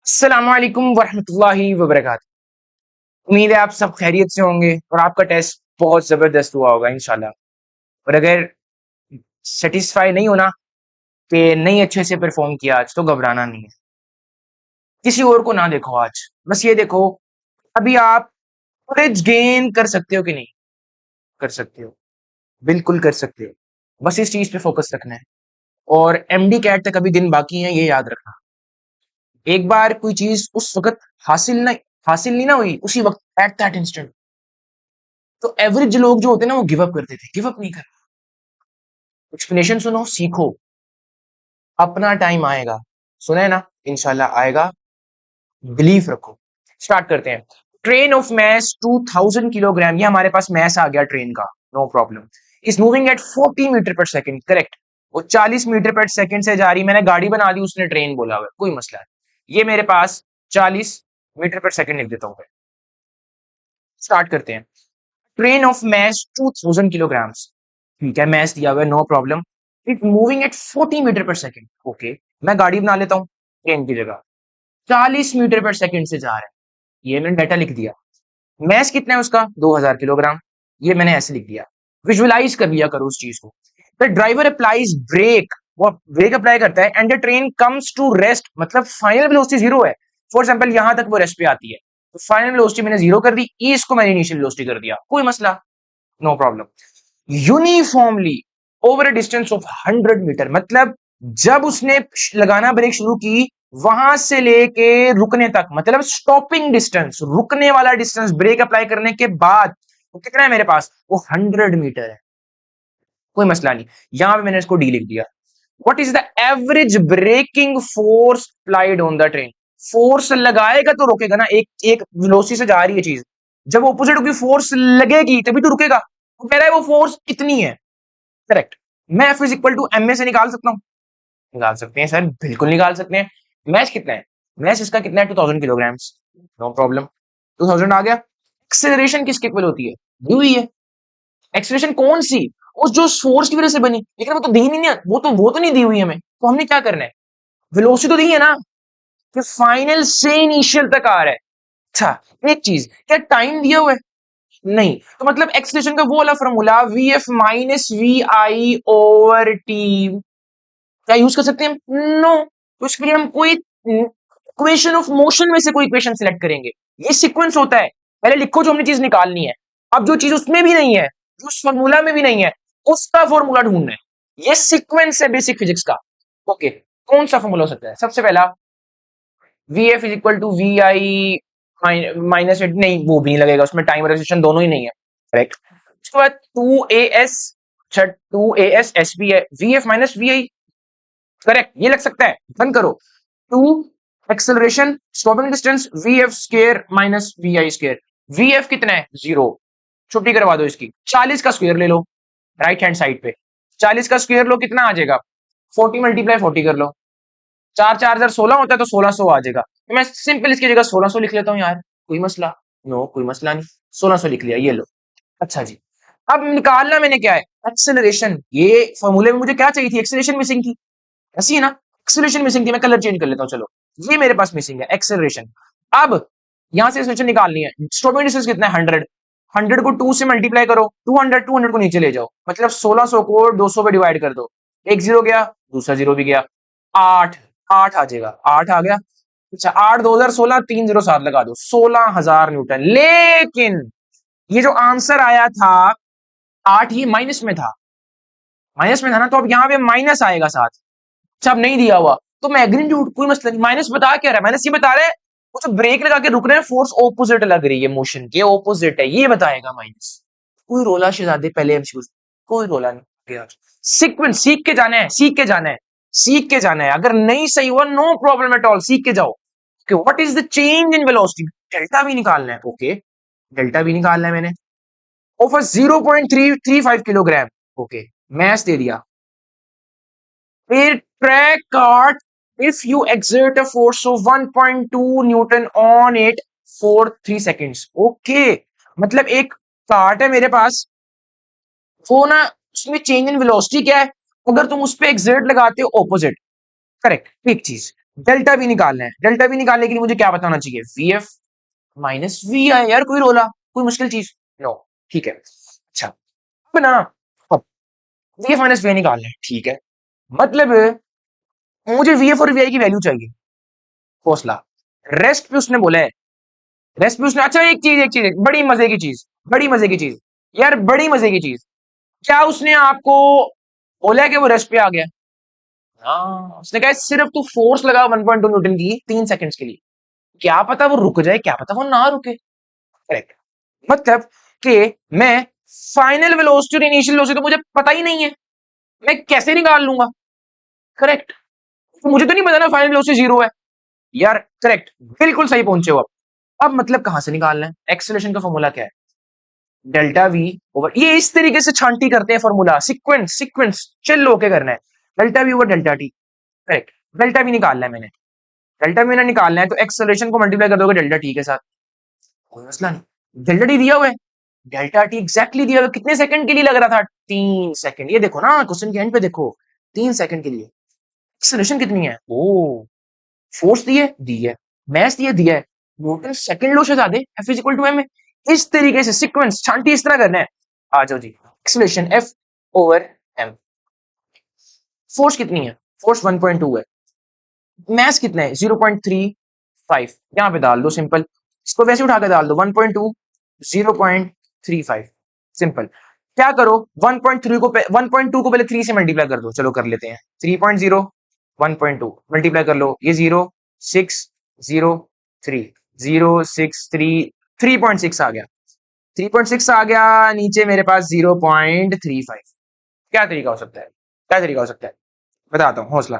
अस्सलाम वालेकुम वरहमतुल्लाहि वबरकातुहू। उम्मीद है आप सब खैरियत से होंगे और आपका टेस्ट बहुत जबरदस्त हुआ होगा इंशाल्लाह। और अगर सेटिस्फाई नहीं होना कि नहीं अच्छे से परफॉर्म किया आज, तो घबराना नहीं है। किसी और को ना देखो आज, बस ये देखो अभी आप नॉलेज गेन कर सकते हो कि नहीं कर सकते हो। बिल्कुल कर सकते हो। बस इस चीज पे फोकस रखना है। और एमडी कैट तक अभी दिन बाकी है, ये याद रखना। एक बार कोई चीज उस वक्त हासिल नहीं ना हुई उसी वक्त एट दैट इंस्टेंट, तो एवरेज लोग जो होते हैं ना वो गिव अप करते थे। गिव अप नहीं करना। एक्सप्लेनेशन सुनो, सीखो। अपना टाइम आएगा। सुना है ना, इंशाल्लाह आएगा। बिलीफ रखो। स्टार्ट करते हैं। ट्रेन ऑफ मैस 2000 किलोग्राम, ये हमारे पास मैस आ गया ट्रेन का। No problem. Is moving at 40 metre per second. Correct. वो 40 मीटर पर सेकेंड से जा रही, मैंने गाड़ी बना दी, उसने ट्रेन बोला हुआ है, कोई मसला नहीं। ये मेरे पास 40 मीटर पर सेकेंड लिख देता हूं। स्टार्ट करते हैं। Train of mass 2000 kilogram. ठीक है, मैस दिया हुआ है, no problem. It moving at 40 metre per second. Okay, मैं गाड़ी बना लेता हूँ ट्रेन की जगह। 40 मीटर पर सेकेंड से जा रहा है, ये मैंने डाटा लिख दिया। मैस कितना है उसका, 2000 किलोग्राम, ये मैंने ऐसे लिख दिया। विजुअलाइज कर लिया करो उस चीज को। द ड्राइवर अप्लाइज ब्रेक, वो ब्रेक अप्लाई करता है, and the train comes to rest, मतलब फाइनल वेलोसिटी जीरो है। फॉर एग्जाम्पल यहां तक वो रेस्ट पे आती है, तो फाइनल वेलोसिटी मैंने जीरो कर दी, इसको मैंने इनिशियल वेलोसिटी कर दिया, कोई मसला, no problem. Uniformly over a distance of 100 metre, मतलब जब उसने लगाना ब्रेक शुरू की, वहां से लेके रुकने तक, मतलब स्टॉपिंग डिस्टेंस, रुकने वाला डिस्टेंस ब्रेक अप्लाई करने के बाद, वो कितना है मेरे पास, वो 100 मीटर है, कोई मसला नहीं। यहां पे मैंने इसको डी लिख दिया। What is the average braking force applied on the train. Force लगाएगा तो रोकेगा ना, एक एक वेलोसिटी से जा रही है चीज, जब ऑपोजिट की फोर्स लगेगी तभी तो रुकेगा। वो कह रहा है वो फोर्स कितनी है। करेक्ट। मैं F is equal to M A से निकाल सकता हूँ। निकाल सकते हैं सर, बिल्कुल निकाल सकते हैं। मैच कितना है, मैच इसका कितना है, 2000 किलोग्राम। नो प्रॉब्लम, 2000 आ गया। एक्सेलरेशन किसके इक्वल होती है, दी हुई है। एक्सेलरेशन कौन सी, उस जो फोर्स की वजह से बनी, लेकिन वो तो दी नहीं है, वो तो नहीं दी हुई हमें, तो हमने क्या करना है, वेलोसिटी तो दी है ना, कि फाइनल से इनिशियल तक आ रहा है। अच्छा, एक चीज, क्या टाइम दिया हुआ है, नहीं, तो मतलब एक्सेलरेशन का वो वाला formula V F minus V I over T, क्या यूज कर सकते हैं हम, नो। तो इसके लिए हम कोई इक्वेशन ऑफ मोशन में से कोई इक्वेशन सिलेक्ट करेंगे। ये सीक्वेंस होता है, पहले लिखो जो हमने चीज निकालनी है। अब जो चीज उसमें भी नहीं है, जो उस फॉर्मूला में भी नहीं है, उसका फॉर्मूला ढूंढना है। ये सीक्वेंस है बेसिक फिजिक्स का। ओके, कौन सा फॉर्मूला हो सकता है, सबसे पहला V F is equal to V I minus, नहीं वो भी नहीं लगेगा, उसमें टाइम और रेजिस्टेंस दोनों ही नहीं है। करेक्ट। उसके बाद टू ए एस, अच्छा two A S S B है, V F minus V I. Correct, ये लग सकता है, बंद करो। Two acceleration stopping distance V F square minus V I square. V F कितना है, जीरो, छुट्टी करवा दो इसकी। 40 का स्क्वायर ले लो राइट हैंड साइड पे, 40 का स्क्वायर लो, कितना आ जाएगा, 40 मल्टीप्लाई 40 कर लो, चार चार हजार 16 होता है, तो 1600 आ जाएगा। तो मैं सिंपल इसकी जगह 1600 लिख लेता हूँ यार, कोई मसला, नो कोई मसला नहीं, 1600 लिख लिया, ये लो। अच्छा जी, अब निकालना मैंने क्या है, एक्सेलरेशन। ये फॉर्मूले में मुझे क्या चाहिए थी, एक्सेलरेशन मिसिंग थी, ऐसी है ना, एक्सेलरेशन मिसिंग थी। मैं कलर चेंज कर लेता हूँ, चलो ये मेरे पास मिसिंग है एक्सेलरेशन। अब यहां से एक्सेलरेशन निकालनी है, स्टॉपिंग डिस्टेंस कितना है, 100। 100 को 2 से मल्टीप्लाई करो, 200 को नीचे ले जाओ, मतलब 1600 को 200 पे डिवाइड कर दो, एक जीरो गया, दूसरा जीरो भी गया, 8, 8 आ जाएगा, 8 आ गया। अच्छा, 8 2016, 307 लगा दो, 16,000 न्यूटन। लेकिन ये जो आंसर आया था 8 ही माइनस में था, माइनस में था ना, तो अब यहाँ पे माइनस आएगा साथ। अच्छा, अब नहीं दिया हुआ तो मैग्नीट्यूड कोई मसला नहीं, माइनस बता क्या रहा है, माइनस ये बता रहा है वो जो ब्रेक लगा के रुक रहे हैं फोर्स ऑपोजिट लग रही है, मोशन के ऑपोजिट है, ये बताएगा माइनस। कोई रोला शहजादे, पहले एमसीक्यू, कोई रोला नहीं यार। सीक्वेंस सीख के जाना है, सीख के जाना है, सीख के जाना है। अगर नहीं सही हुआ नो प्रॉब्लम एट ऑल, सीख के जाओ। Okay, what is the change in velocity, delta भी निकालना है। ओके, डेल्टा भी निकालना है मैंने, of a 0.335 kilogram. Okay, mass दे दिया। फिर track cart, if you exert a force of 1.2 newton on it for 3 seconds। Okay, मतलब एक कार्ट है मेरे पास, वो ना उसमें चेंज इन वेलोसिटी क्या है, अगर तुम उस पर एक्सर्ट लगाते हो ऑपोजिट। करेक्ट, एक चीज, डेल्टा भी निकालना है। डेल्टा भी निकालने के लिए मुझे क्या पता होना चाहिए? वी एफ माइनस वी आई। यार कोई रोला, कोई मुश्किल चीज? नो, ठीक है। अच्छा, अब ना, अब वी एफ माइनस वी आई निकालना है, ठीक है। मतलब मुझे वी एफ और वी आई की वैल्यू चाहिए। हौसला, रेस्ट पे उसने बोला है, रेस्ट पे उसने, अच्छा एक चीज बड़ी मजे की चीज, बड़ी मजे की चीज, यार बड़ी मजे की चीज, क्या उसने आपको बोला है कि वो रेस्ट पे आ गया? हाँ, उसने कहा सिर्फ तू फोर्स लगा 1.2 न्यूटन की 3 सेकंड्स के लिए, क्या पता वो रुक जाए, क्या पता वो ना रुके। करेक्ट। मतलब कि मैं फाइनल वेलोसिटी और इनिशियल वेलोसिटी तो मुझे पता ही नहीं है, मैं कैसे निकाल लूंगा? करेक्ट। तो मुझे तो नहीं पता ना फाइनल वेलोसिटी 0 है। यार करेक्ट, बिल्कुल सही पहुंचे हो आप। अब मतलब कहां से निकालना है? एक्सेलरेशन का फॉर्मूला क्या है? डेल्टा वी ओवर, ये इस तरीके से छांटी करते हैं फॉर्मूला, सीक्वेंस सीक्वेंस चिल होके करना है। Delta we over delta T. Correct. Delta we निकालना है मैंने, डेल्टा वी मैंने निकालना है, तो एक्सेलरेशन को मल्टीप्लाई कर दोगे डेल्टा टी के साथ, कोई मसला नहीं। डेल्टा टी दिया हुआ है, डेल्टा टी एग्जैक्टली दिया हुआ है। कितने सेकंड के लिए लग रहा था? 3 सेकंड। ये देखो ना क्वेश्चन के एंड पे देखो, 3 सेकंड के लिए। एक्सेलरेशन कितनी है? ओ, फोर्स दी है, मैस दिया है, न्यूटन सेकंड लो से ज्यादा, F is equal to M है। इस तरीके से सीक्वेंस छांटी इस तरह करना है। आ जाओ जी, acceleration F over M. Force कितनी है? फोर्स 1.2 है। मैस कितना है? 0.35। यहां पे डाल दो सिंपल, इसको वैसे उठा के डाल दो 1.2 0.35। सिंपल। क्या करो, 1.3 को 1.2 को पहले 3 से मल्टीप्लाई कर दो, चलो कर लेते हैं। 3.0 1.2 मल्टीप्लाई कर लो, ये 0.603 0.633.6 आ गया, 3.6 आ गया। नीचे मेरे पास 0.35। क्या तरीका हो सकता है? क्या तरीका हो सकता है? बताता हूँ, हौसला।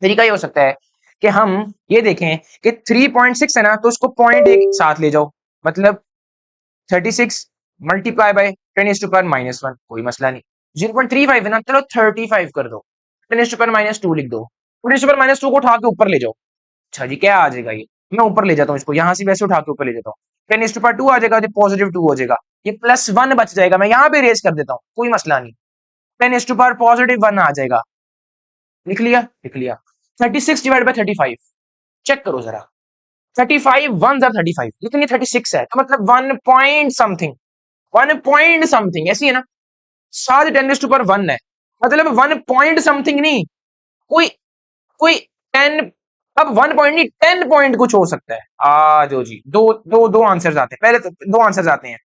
तरीका ये हो सकता है कि हम ये देखें कि 3.6 है ना, तो उसको पॉइंट एक साथ ले जाओ, मतलब 36 मल्टीप्लाई बाय 10⁻⁻1, कोई मसला नहीं। 0.35 है ना, चलो 35 कर दो, 10⁻⁻2 लिख दो, 10⁻⁻2 को उठा के ऊपर ले जाओ। अच्छा जी, क्या आ जाएगा ये? मैं ऊपर ले जाता हूँ इसको, यहां से वैसे उठा के ऊपर ले जाता हूँ। 10⁻2 आ जाएगा, +2 हो जाएगा, ये +1 बच जाएगा, मैं यहाँ पे रेज कर देता हूँ, कोई मसला नहीं। 10⁻+1 आ जाएगा, लिख लिया, लिख लिया। 36 डिवाइड बाय 35, चेक करो जरा। 35 वन जर 35, लेकिन ये 36 है, तो मतलब 1 पॉइंट समथिंग, 1 पॉइंट समथिंग ऐसी है ना। 7 10⁻1 है, मतलब 1 पॉइंट समथिंग नहीं, कोई कोई 10, अब 1 पॉइंट नहीं, 10 पॉइंट कुछ हो सकता है। आ जाओ जी, दो दो दो आंसर्स आते हैं, पहले तो दो आंसर्स आते हैं,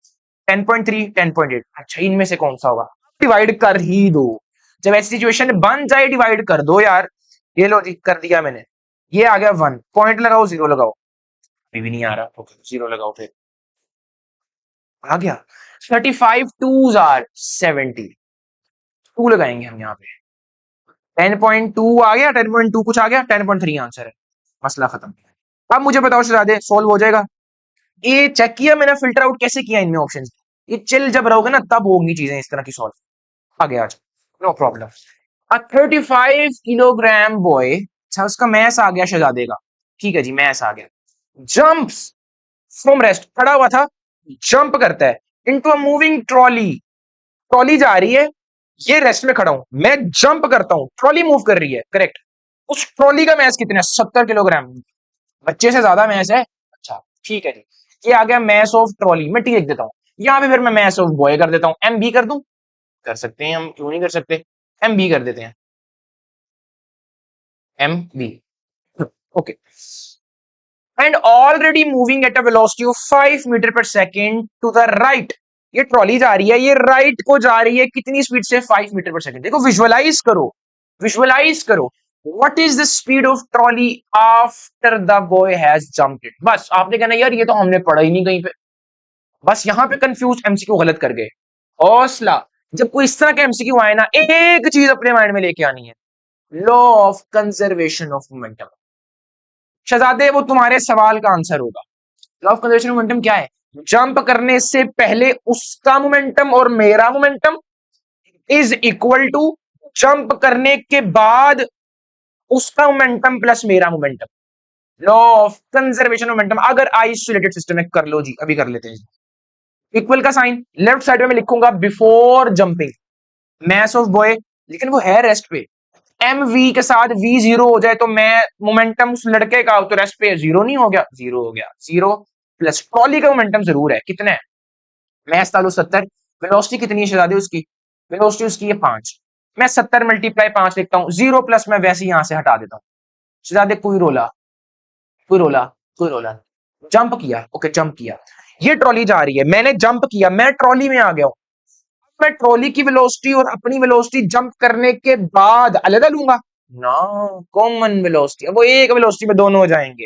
10.3 10.8। अच्छा, इनमें से कौन सा होगा? डिवाइड कर ही दो, जब ऐसी सिचुएशन बन जाए डिवाइड कर दो यार। ये लो जी, कर दिया मैंने। ये आ गया 1, पॉइंट लगाओ, 0 लगाओ, अभी भी नहीं आ रहा, तो 0 लगाओ फिर। आ गया 35 2s आर 70, 2 लगाएंगे हम यहाँ पे। 10.2 आ गया, 10.2 कुछ आ गया, 10.3 आंसर है, मसला खत्म। अब मुझे बताओ शहजादे, सोल्व हो जाएगा? ये चेक किया मैंने, फिल्टर आउट कैसे किया इनमें ऑप्शंस। ये चिल जब रहोगे ना, तब होंगी चीजें इस तरह की सॉल्व। आ गया आज, नो प्रॉब्लम। अ 35 किलोग्राम बॉय, अच्छा उसका मैस आ गया शहजादे का, ठीक है जी, मैस आ गया। जंप्स फ्रॉम रेस्ट, खड़ा हुआ था, जंप करता है into a moving trolley. Trolley जा रही है, ये रेस्ट में खड़ा हूं, मैं जंप करता हूं, ट्रॉली मूव कर रही है, करेक्ट। उस ट्रॉली का मैस कितना है? 70 किलोग्राम। बच्चे से ज्यादा मैस है। अच्छा, ठीक है जी, ये आ गया मैस ऑफ ट्रॉली, मैं टी लिख देता हूं। यहां पे फिर मैं मैस ऑफ बॉय कर देता हूं, एम बी कर दूं, कर सकते हैं हम, क्यों नहीं कर सकते? एम बी कर देते हैं, M B. Okay. And already moving at a velocity of 5 metre per second to the right. ये ट्रॉली जा रही है, ये राइट को जा रही है, कितनी स्पीड से? 5 मीटर पर सेकेंड। देखो, विजुअलाइज करो, विजुअलाइज करो। What is the speed of trolley after the boy has jumped it? बस आपने कहना यार ये तो हमने पढ़ा ही नहीं कहीं पे, बस यहां पे कंफ्यूज एमसीक्यू गलत कर गए। हौसला, जब कोई इस तरह का एमसीक्यू आए ना, एक चीज अपने माइंड में लेके आनी है, law of conservation of momentum. शहजादे, वो तुम्हारे सवाल का आंसर होगा। Law of conservation of momentum क्या है? जंप करने से पहले उसका मोमेंटम और मेरा momentum is equal to jump करने के बाद उसका मोमेंटम प्लस मेरा momentum. Law of conservation of momentum, अगर आइसोलेटेड सिस्टम में कर लो जी, अभी कर लेते हैं। इक्वल का साइन लेफ्ट साइड में मैं लिखूंगा before jumping, mass of boy, लेकिन वो है रेस्ट पे, एम वी के साथ वी जीरो हो जाए तो मैं मोमेंटम उस लड़के का तो रेस्ट पे जीरो नहीं हो गया, जीरो हो गया, जीरो प्लस ट्रॉली का मोमेंटम जरूर है, कितना है, मैं डालू 70, वेलोसिटी कितनी है शहजादे उसकी, वेलोसिटी उसकी है 5, मैं 70 मल्टीप्लाई 5 लिखता हूँ, जीरो प्लस मैं वैसे ही यहां से हटा देता हूँ। शहजादे कोई रोला, कोई रोला, कोई रोला, जंप किया, ओके जंप किया, ये ट्रॉली जा रही है, मैंने जंप किया, मैं ट्रॉली में आ गया हूं, मैं ट्रॉली की वेलोसिटी और अपनी वेलोसिटी जंप करने के बाद अलग लूंगा ना, कॉमन वेलोसिटी, वो एक वेलोसिटी में दोनों हो जाएंगे,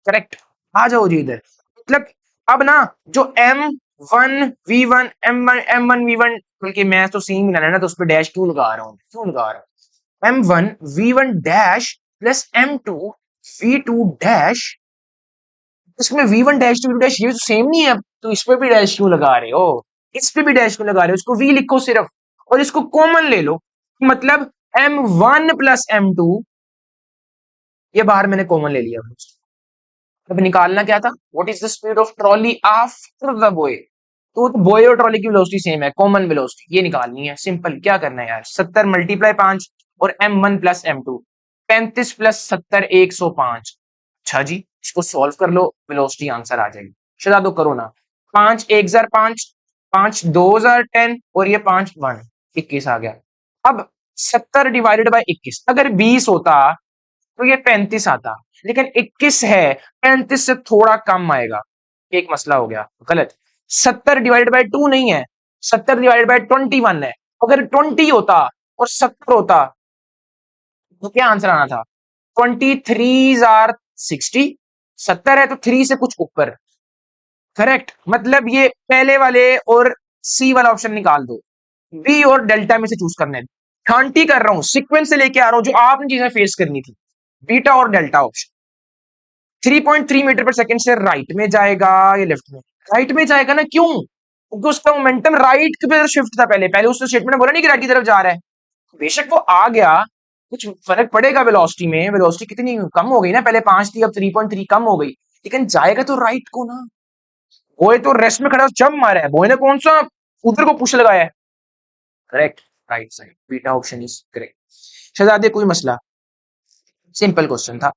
करेक्ट। आ जाओ जी इधर, मतलब अब ना जो M1 V1 M1 V1, बल्कि मैं तो सीन मिलाना ना, तो उस पर डैश क्यों लगा रहा हूँ, क्यों लगा रहा हूँ, M1 V1 dash plus M2 V2 dash, इसमें V1 dash to V2 dash ये तो सेम नहीं है, तो इस पे भी डैश क्यों लगा रहे हो, इस पे भी डैश क्यों लगा रहे हो, इसको V लिखो सिर्फ और इसको कॉमन ले लो, मतलब M1 प्लस M2, ये बाहर मैंने कॉमन ले लिया। अब निकालना क्या था, what is the speed of trolley after the boy, तो बॉय और ट्रॉली की वेलोसिटी सेम है, कॉमन वेलोसिटी ये निकालनी है, सिंपल, क्या करना है यार, 70 मल्टीप्लाई 5 और M1 प्लस M2, 35 प्लस 70 105, अच्छा जी इसको सॉल्व कर लो, वेलोसिटी आंसर आ जाएगी, चला दो करो ना, 5 1 जार 5, 5 2 जार 10 और ये 5 1 21 आ गया। अब 70 डिवाइडेड बाय 21, अगर 20 होता तो ये 35 आता, लेकिन 21 है, 35 से थोड़ा कम आएगा, एक मसला हो गया गलत, 70 डिवाइडेड बाय 2 नहीं है, 70 डिवाइडेड बाय 21 है, अगर 20 होता और 70 होता तो क्या आंसर आना था, 23 आर 60, 70 है तो 3 से कुछ ऊपर, करेक्ट, मतलब ये पहले वाले और सी वाला ऑप्शन निकाल दो, बी और डेल्टा में से चूज करने, शांति कर रहा हूं, सीक्वेंस से लेके आ रहा हूं, जो आपने चीजें फेस करनी थी, बीटा और delta option, 3.3 metre per second से राइट में जाएगा या लेफ्ट में, राइट में जाएगा ना, क्यों, क्योंकि उसका मोमेंटम राइट की तरफ शिफ्ट था, पहले पहले उसने स्टेटमेंट बोला नहीं कि राइट की तरफ जा रहा है, बेशक वो आ गया, कुछ फर्क पड़ेगा वेलोसिटी में, वेलोसिटी कितनी कम हो गई ना, पहले 5 थी अब 3.3 कम हो गई, लेकिन जाएगा तो राइट को ना, बॉय तो रेस्ट में खड़ा जंप मारा है, बॉय ने कौन सा उधर को पुश लगाया है, correct, right side, beta option is correct. शहजादे कोई मसला, सिंपल क्वेश्चन था,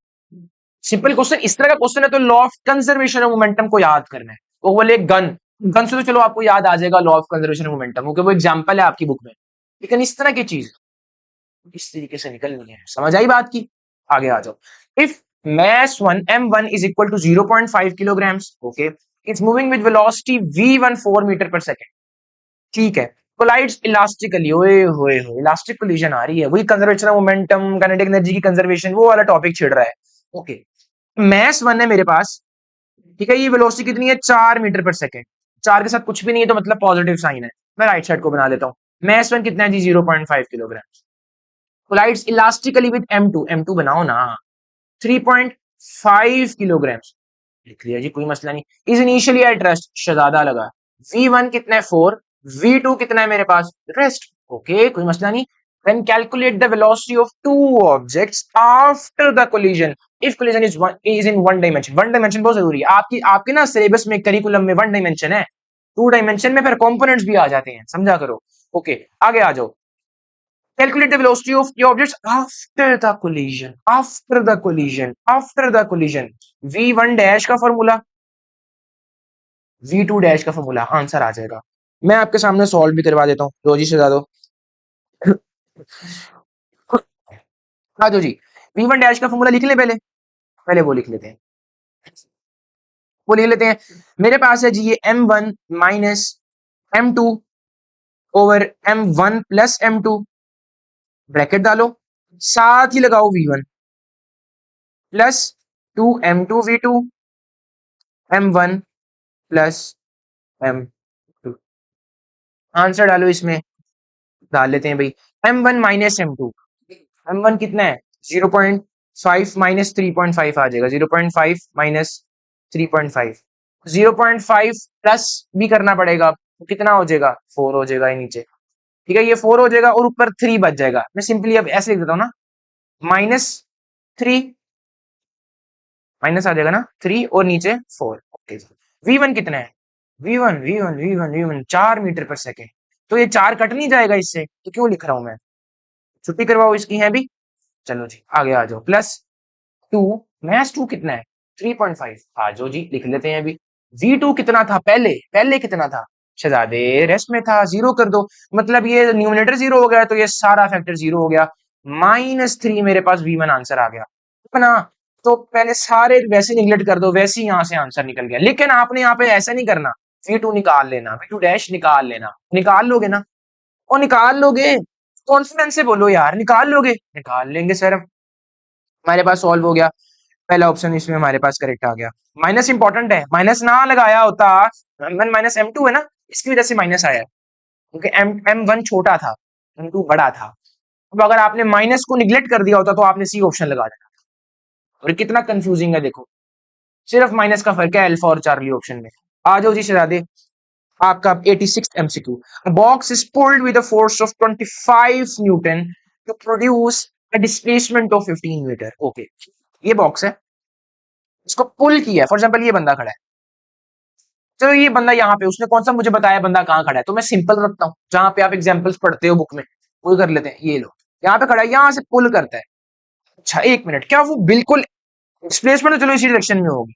सिंपल क्वेश्चन, इस तरह का क्वेश्चन है तो law of conservation of momentum को याद करना है, वो बोले गन, गन से तो चलो आपको याद आ जाएगा law of conservation of momentum, क्योंकि वो एग्जांपल है आपकी बुक में, लेकिन इस तरह की चीज इस तरीके से निकलनी है, समझ आई बात की, आगे आ जाओ, if mass 1 m1 is equal to 0.5 kilograms, okay, it's moving with velocity v1 4 metre per second, ठीक है, कोलाइड्स इलास्टिकली, ओए होए होए इलास्टिक कोलिजन आ रही है, वही conservation of momentum, kinetic energy की कंजर्वेशन, वो वाला टॉपिक छिड़ रहा है, ओके, मैस 1 है मेरे पास, ठीक है, ये वेलोसिटी कितनी है 4 मीटर पर सेकेंड, 4 के साथ कुछ भी नहीं है तो मतलब पॉजिटिव साइन है, मैं राइट साइड को बना लेता हूँ, मैस 1 कितना है जी 0.5 kilogram, collides elastically with M2, M2 बनाओ ना, 3.5 किलोग्राम्स, लिख लिया जी कोई मसला नहीं, इज इनिशियली एट रेस्ट, शहजादा लगा, V1 कितना है 4, V2 कितना है मेरे पास रेस्ट, ओके कोई मसला नहीं, then calculate the velocity of two objects after the collision if collision is in one dimension, one dimension बहुत जरूरी है, आपकी आपके ना सिलेबस में करिकुलम में वन डायमेंशन है, टू डायमेंशन में फिर कंपोनेंट्स भी आ जाते हैं, समझा करो, ओके आगे आ जाओ, calculate the velocity of the objects after the collision, after the collision, after the collision, v1 dash का फॉर्मूला, v2 डैश का फॉर्मूला, आंसर आ जाएगा, मैं आपके सामने सॉल्व भी करवा देता हूँ, लो जी सजा दो, आ जाओ जी, v1 डैश का फॉर्मूला लिख ले, पहले पहले वो लिख लेते हैं, वो लिख लेते हैं, मेरे पास है जी ये m1 minus m2 over m1 plus m2, bracket डालो, साथ ही लगाओ v1 plus 2m2v2 m1 plus m2, answer डालो इसमें, डाल लेते हैं भाई, m1 माइनस m2, m1 कितना है 0.5 माइनस 3.5 आ जाएगा, 0.5 माइनस 3.5, 0.5 प्लस भी करना पड़ेगा तो कितना हो जाएगा 4 हो जाएगा, ये नीचे, ठीक है, ये 4 हो जाएगा और ऊपर 3 बच जाएगा, मैं सिंपली अब ऐसे लिख देता हूँ ना, माइनस 3, माइनस आ जाएगा ना 3 और नीचे 4, ओके, v1 कितना है, v1 4 मीटर पर सेकेंड, तो ये 4 कट नहीं जाएगा इससे, तो क्यों लिख रहा हूं मैं, छुट्टी करवाओ इसकी है भी, चलो जी आगे आ जाओ, +2 मैथ्स 2 कितना है 3.5, आ जाओ जी लिख लेते हैं अभी। V2 कितना था पहले, पहले कितना था शहजादे, रेस्ट में था, जीरो कर दो, मतलब ये न्यूमरेटर जीरो हो गया तो ये सारा फैक्टर जीरो हो गया, -3 मेरे पास V1 आंसर आ गया है ना। तो पहले सारे वैसे निगलेक्ट कर दो, वैसे ही यहाँ से आंसर निकल गया, लेकिन आपने यहाँ पे ऐसा नहीं करना, V2 निकाल लेना, V2 डैश निकाल लेना, निकाल लोगे ना, और निकाल लोगे, कॉन्फिडेंस से बोलो यार, निकाल लोगे, निकाल लेंगे सर, हमारे पास सॉल्व हो गया, पहला ऑप्शन इसमें हमारे पास करेक्ट आ गया। माइनस इंपॉर्टेंट है, माइनस ना लगाया होता, -M2 है ना, इसकी वजह से माइनस आया है, क्योंकि M1 छोटा था, M2 बड़ा था। अब अगर आपने माइनस को निगलेक्ट कर दिया होता तो आपने सी ऑप्शन लगा देना, और कितना कंफ्यूजिंग है देखो, सिर्फ माइनस का फर्क है अल्फा और चार्ली ऑप्शन में। आ जाओ जी शहजादे, आपका 86th MCQ, a box is pulled with a force of 25 Newton to produce a displacement of 15 metre. Okay, ये बॉक्स है, इसको पुल किया है, फॉर एग्जांपल ये बंदा खड़ा है, चलो ये बंदा यहाँ पे, उसने कौन सा मुझे बताया बंदा कहाँ खड़ा है, तो मैं सिंपल रखता हूँ, जहां पे आप एग्जांपल्स पढ़ते हो बुक में, पुल कर लेते हैं, ये लो यहाँ पे खड़ा है, यहाँ से पुल करता है। अच्छा एक मिनट, क्या वो बिल्कुल, डिस्प्लेसमेंट तो चलो इसी डायरेक्शन में होगी,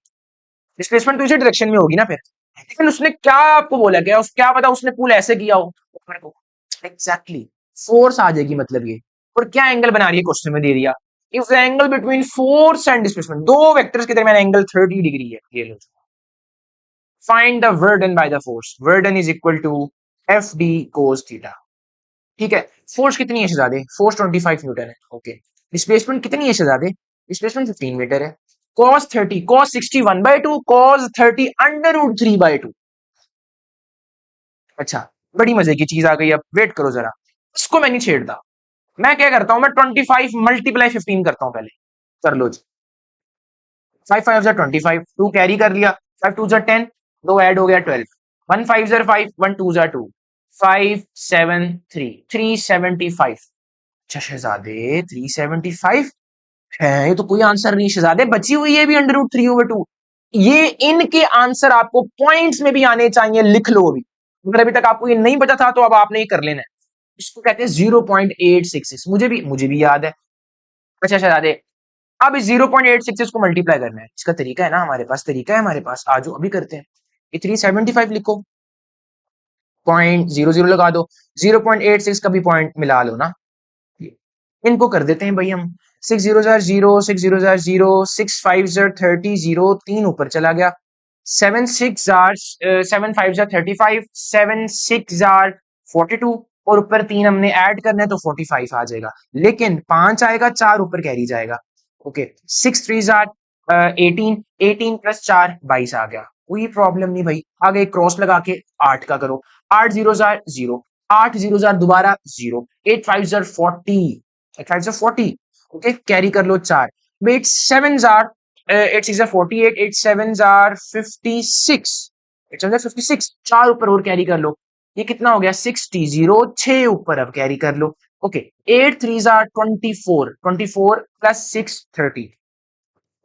डिस्प्लेसमेंट तो इसी डायरेक्शन में होगी ना फिर, लेकिन उसने क्या आपको बोला, क्या पता उसने पुल ऐसे किया हो ऊपर को, एग्जैक्टली फोर्स आ जाएगी मतलब ये, और क्या एंगल बना रही है क्वेश्चन में दे दिया, if the angle between force and displacement, दो वेक्टर्स के दरमियान एंगल 30 डिग्री है, ये लो, find the work done by the force, work done is equal to FD cos theta, ठीक है। फोर्स कितनी है शहजादे, फोर्स 25 न्यूटन है, ओके। डिस्प्लेसमेंट कितनी है शहजादे, डिस्प्लेसमेंट 15 मीटर है। cos 30, cos 60 1/2, cos 30 √3/2। अच्छा, बड़ी मजे की चीज आ गई, अब वेट करो जरा, इसको मैं नहीं छेड़ता, मैं क्या करता हूं, मैं 25 मल्टीप्लाई 15 करता हूं पहले, कर लो जी, 5 5 25, 2 कैरी कर लिया, 5 2 10, 2 ऐड हो गया 12, 1 5 5, 1 2 2, 5 7 3 375। अच्छा शहजादे 375 है, ये तो कोई आंसर नहीं शहजादे, बची हुई है भी √3/2, ये इनके आंसर आपको पॉइंट्स में भी आने चाहिए, लिख लो अभी, अगर अभी तक आपको ये नहीं पता था तो अब आपने ये कर लेना है, इसको कहते हैं 0.866, मुझे भी याद है। अच्छा शहजादे, अब इस 0.866 को मल्टीप्लाई करना है, इसका तरीका है ना, हमारे पास तरीका है, हमारे पास आ जाओ अभी करते हैं, ये 375 लिखो, 0.00 लगा दो, 0.86 का भी पॉइंट मिला लो ना, इनको कर देते हैं भाई हम, 6 0 0, 6 0 0, 6 5 30, 0 3 ऊपर चला गया, 7 6 7 5 35, 7 6 42, और ऊपर 3 हमने ऐड करना है तो 45 आ जाएगा, लेकिन 5 आएगा, 4 ऊपर कैरी जाएगा, ओके। 6 3 18, 18 + 4 22 आ गया, कोई प्रॉब्लम नहीं भाई, आगे क्रॉस लगा के 8 का करो, 8 0 0, 8 0 दोबारा 0, 8 5 40, 8 5 40, ओके, कैरी कर लो 4, 8 7 8 6 48, 8 7 56, 8 7 56, 4 ऊपर और कैरी कर लो, ये कितना हो गया 60, 0 6 ऊपर अब कैरी कर लो, okay. 8 3 24, 24 + 6 30,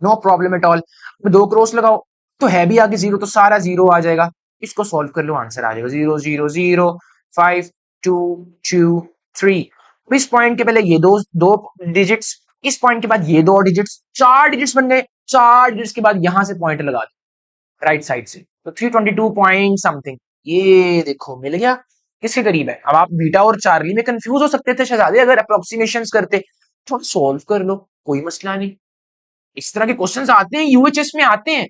no problem at all, दो क्रॉस लगाओ, तो है भी आगे जीरो, तो सारा जीरो आ जाएगा, इसको सॉल्व कर लो, आंसर आ जाएगा 0 0 0 5 2 2 3। इस पॉइंट के पहले ये दो दो डिजिट्स, इस पॉइंट के बाद ये दो डिजिट्स, 4 डिजिट्स बन गए, 4 डिजिट्स के बाद यहां से पॉइंट लगा दो राइट साइड से, तो 322 पॉइंट समथिंग, ये देखो मिल गया, किसके करीब है। अब आप बीटा और चार्ली में कंफ्यूज हो सकते थे शहजादे, अगर अप्रोक्सीमेशंस करते, थोड़ा सॉल्व कर लो, कोई मसला नहीं, इस तरह के क्वेश्चंस आते हैं, यूएचएस में आते हैं,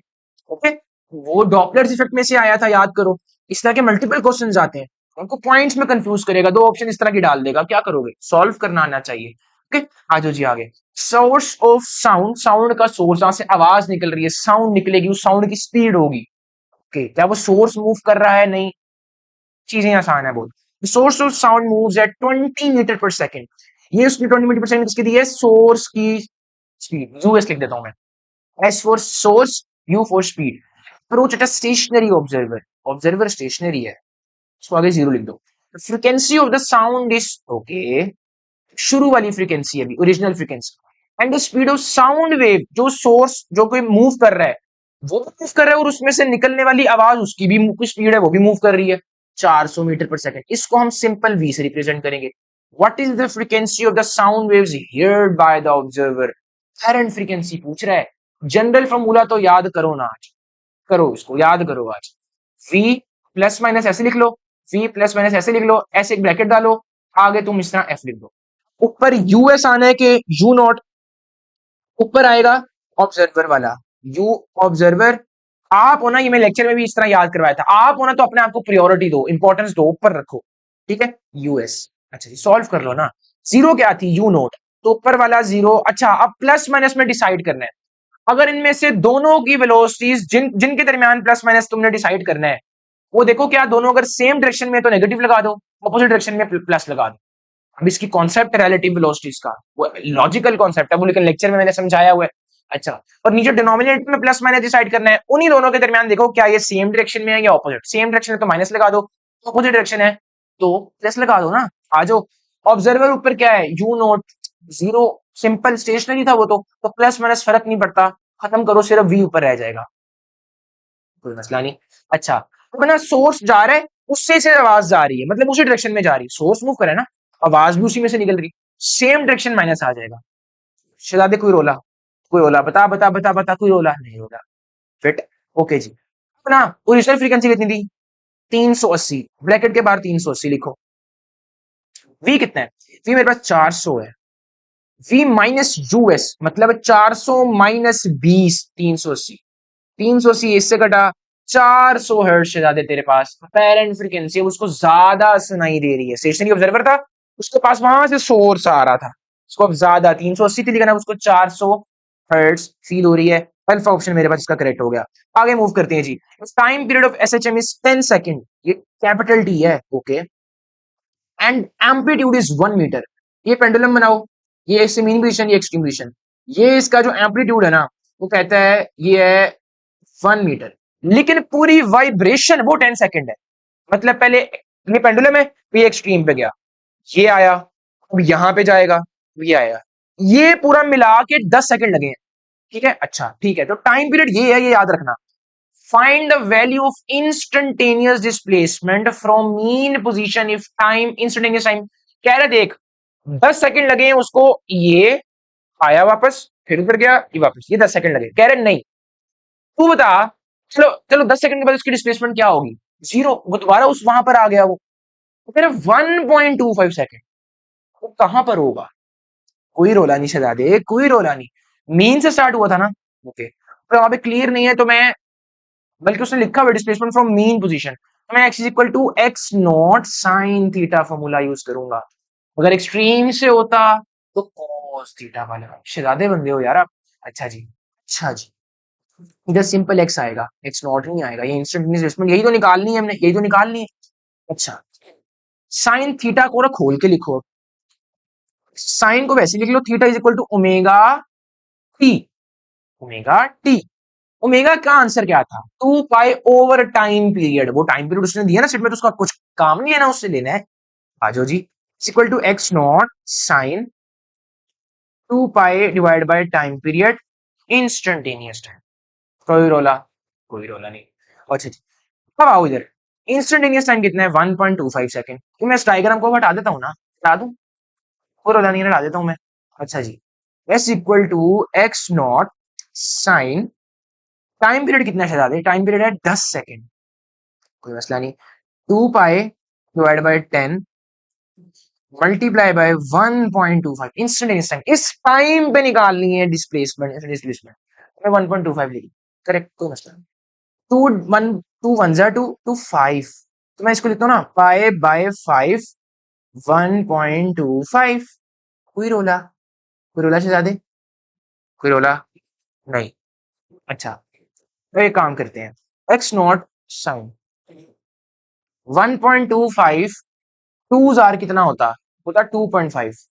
ओके। वो डॉपलर इफेक्ट में से आया था, याद करो, इस तरह के मल्टीपल क्वेश्चंस आते हैं, उनको पॉइंट्स में कंफ्यूज करेगा, दो ऑप्शन इस तरह की डाल देगा, क्या करोगे, सॉल्व करना आना चाहिए, ओके। आ जाओ जी आगे, सोर्स ऑफ साउंड, साउंड का सोर्स, जहां से आवाज निकल रही है, साउंड निकलेगी, उस साउंड की स्पीड होगी, ओके। क्या वो सोर्स मूव कर रहा है, नहीं, चीजें आसान है बहुत। Source of sound moves at 20 metre per second, ये उसकी 20 मीटर पर सेकंड किसकी दी है, सोर्स की स्पीड, यूएस लिख देता हूं मैं, S for source, U for speed. Approach at a stationary observer. Observer stationary है, इसको आगे जीरो लिख दो। The frequency of the sound is okay. शुरू वाली फ्रीक्वेंसी अभी original frequency, and the speed of sound wave, जो सोर्स जो कोई मूव कर रहा है वो भी मूव कर रहा है, और उसमें से निकलने वाली आवाज उसकी भी स्पीड है, वो भी मूव कर रही है 400 मीटर पर सेकंड, इसको हम सिंपल V से रिप्रेजेंट करेंगे, what is the frequency of the sound waves heard by the observer. एरंट फ्रीक्वेंसी पूछ रहा है। जनरल फॉर्मूला तो याद करो ना आज, करो इसको याद करो आज। v प्लस माइनस ऐसे लिख लो, v प्लस माइनस ऐसे लिख लो, ऐसे एक ब्रैकेट डालो, आगे तुम इस तरह f लिख दो। ऊपर यूएस आना है कि यू नॉट, ऊपर आएगा ऑब्जर्वर वाला यू ऑब्जर्वर। आप हो ना, ये मैं लेक्चर में भी इस तरह याद करवाया था, आप हो ना तो अपने आप को प्रायोरिटी दो, इंपॉर्टेंस दो, ऊपर रखो, ठीक है। यूएस, अच्छा जी सॉल्व कर लो ना। जीरो क्या थी, यू नोट, तो ऊपर वाला जीरो। अच्छा अब प्लस माइनस में डिसाइड करना है, अगर इनमें से दोनों की वेलोसिटीज जिनके दरमियान प्लस माइनस तुमने डिसाइड करना है, वो देखो क्या दोनों अगर सेम डायरेक्शन में तो नेगेटिव लगा दो, ऑपोजिट डायरेक्शन में प्लस लगा दो। अब इसकी कॉन्सेप्ट रिलेटिव वेलोसिटीज का, वो लॉजिकल कॉन्सेप्ट है वो, लेकिन लेक्चर में मैंने समझाया हुआ है। अच्छा, और नीचे डिनोमिनेटर में प्लस माइनस डिसाइड करना है, उन्हीं दोनों के दरमियान देखो क्या ये सेम डायरेक्शन में है या ऑपोजिट। सेम डायरेक्शन है तो माइनस लगा दो, ऑपोजिट डायरेक्शन है तो प्लस लगा दो ना। आ जाओ, ऑब्जर्वर ऊपर क्या है, u naught zero, simple stationary था वो तो प्लस माइनस फर्क नहीं पड़ता, खत्म करो, सिर्फ वी ऊपर रह जाएगा, कोई मसला नहीं। अच्छा, तो ना सोर्स जा रहा है, उससे से आवाज जा रही है, मतलब उसी डायरेक्शन में जा रही है, सोर्स मूव करे ना, आवाज भी उसी में से निकल रही, सेम डायरेक्शन माइनस आ जाएगा। शहजादे कोई रोला, कोई रोला, बता बता बता बता, कोई रोला नहीं रोला, फिट, ओके जी। अपना ओरिजिनल फ्रीक्वेंसी कितनी थी, 380, ब्रैकेट के बाहर 380 लिखो। वी कितना है, वी मेरे पास 400 है, वी माइनस यूएस मतलब 400 माइनस 20, 380, 380 इससे कटा, 400 हर्ट्ज से ज्यादा तेरे पास पेरेंट फ्रीक्वेंसी, उसको ज्यादा सुनाई दे रही है। स्टेशनरी ऑब्जर्वर था, उसके पास वहां से सोर्स आ रहा था, उसको अब ज्यादा 380 थी लेकिन अब उसको 400 हर्ट्ज फील हो रही है। अल्फा ऑप्शन मेरे पास इसका करेक्ट हो गया। आगे मूव करते हैं जी। Time period of SHM is 10 second, ये कैपिटल टी है, okay, and amplitude is 1 metre. ये पेंडुलम बनाओ, ये इससे मीन पोजीशन, ये एक्सट्रीम पोजीशन, ये इसका जो एम्पलीट्यूड है ना, वो कहता है ये है 1 मीटर, लेकिन पूरी वाइब्रेशन वो 10 सेकंड है। मतलब पहले ये पेंडुलम है, ये एक्सट्रीम पे गया, ये आया, अब यहां पे जाएगा, ये आया, ये पूरा मिला के 10 सेकंड लगे हैं, ठीक है। अच्छा ठीक है, तो टाइम पीरियड ये है, ये याद रखना। Find the value of instantaneous displacement from mean position if time instantaneous time. कह रहे देख 10 सेकंड लगे हैं उसको, ये आया वापस, फिर उधर गया, ये वापस, ये 10 सेकंड लगे। कह रहे नहीं, तू बता, चलो चलो 10 सेकंड के बाद उसकी डिस्प्लेसमेंट क्या होगी, जीरो, वो दोबारा उस वहां पर आ गया, वो तो कह रहे 1.25 सेकंड, वो कहां पर होगा। कोई रोला नहीं शहजादे, कोई रोला नहीं, मीन से स्टार्ट हुआ था ना, ओके, तो वहां पे क्लियर नहीं है तो मैं, बल्कि उसने लिखा हुआ डिस्प्लेसमेंट फ्रॉम मीन पोजीशन, तो मैं x is equal to x not sine theta formula use करूंगा। अगर एक्सट्रीम से होता तो cos थीटा वाला। शहजादे बंदे हो यार आप। अच्छा जी, अच्छा जी, इधर सिंपल x आएगा, x नॉट नहीं आएगा, ये इंस्टेंटेनियस डिस्प्लेसमेंट यही तो निकालनी है हमने, यही तो निकालनी है। अच्छा, साइन थीटा को ना खोल के लिखो, साइन को वैसे लिख लो, theta is equal to omega T, omega T. Omega का आंसर क्या था, 2 पाई ओवर टाइम पीरियड, वो टाइम पीरियड उसने दिया ना सेट में, तो उसका कुछ काम नहीं है ना, उससे लेना है। आ जाओ जी, equal to x not sine 2 pi divide by time period instantaneous time. कोई रोला, कोई रोला नहीं। अच्छा जी, अब आओ इधर, इंस्टेंटेनियस टाइम कितना है, 1.25 सेकंड। तो मैं इस डायग्राम को हटा देता हूँ ना, हटा दूं, कोई रोला नहीं, हटा देता हूँ मैं। अच्छा जी, S equal to x not sine, time period कितना है शहजादे, टाइम पीरियड है 10 सेकंड, कोई मसला नहीं, 2 pi divide bye 10 multiply by 1.25 instantaneous time, इस टाइम पे निकालनी है डिस्प्लेसमेंट, डिस्प्लेसमेंट मैं 1.25 लिखी, करेक्ट, कोई मसला नहीं। टू वन, टू वन जा टू, टू फाइव, तो मैं इसको लिखता हूँ ना, पाई बाय 5, 1.25। कोई रोला, कोई रोला शहजादे, कोई रोला नहीं। अच्छा, तो एक काम करते हैं, एक्स नॉट साइन 1.25, 2 जार कितना होता, होता 2.5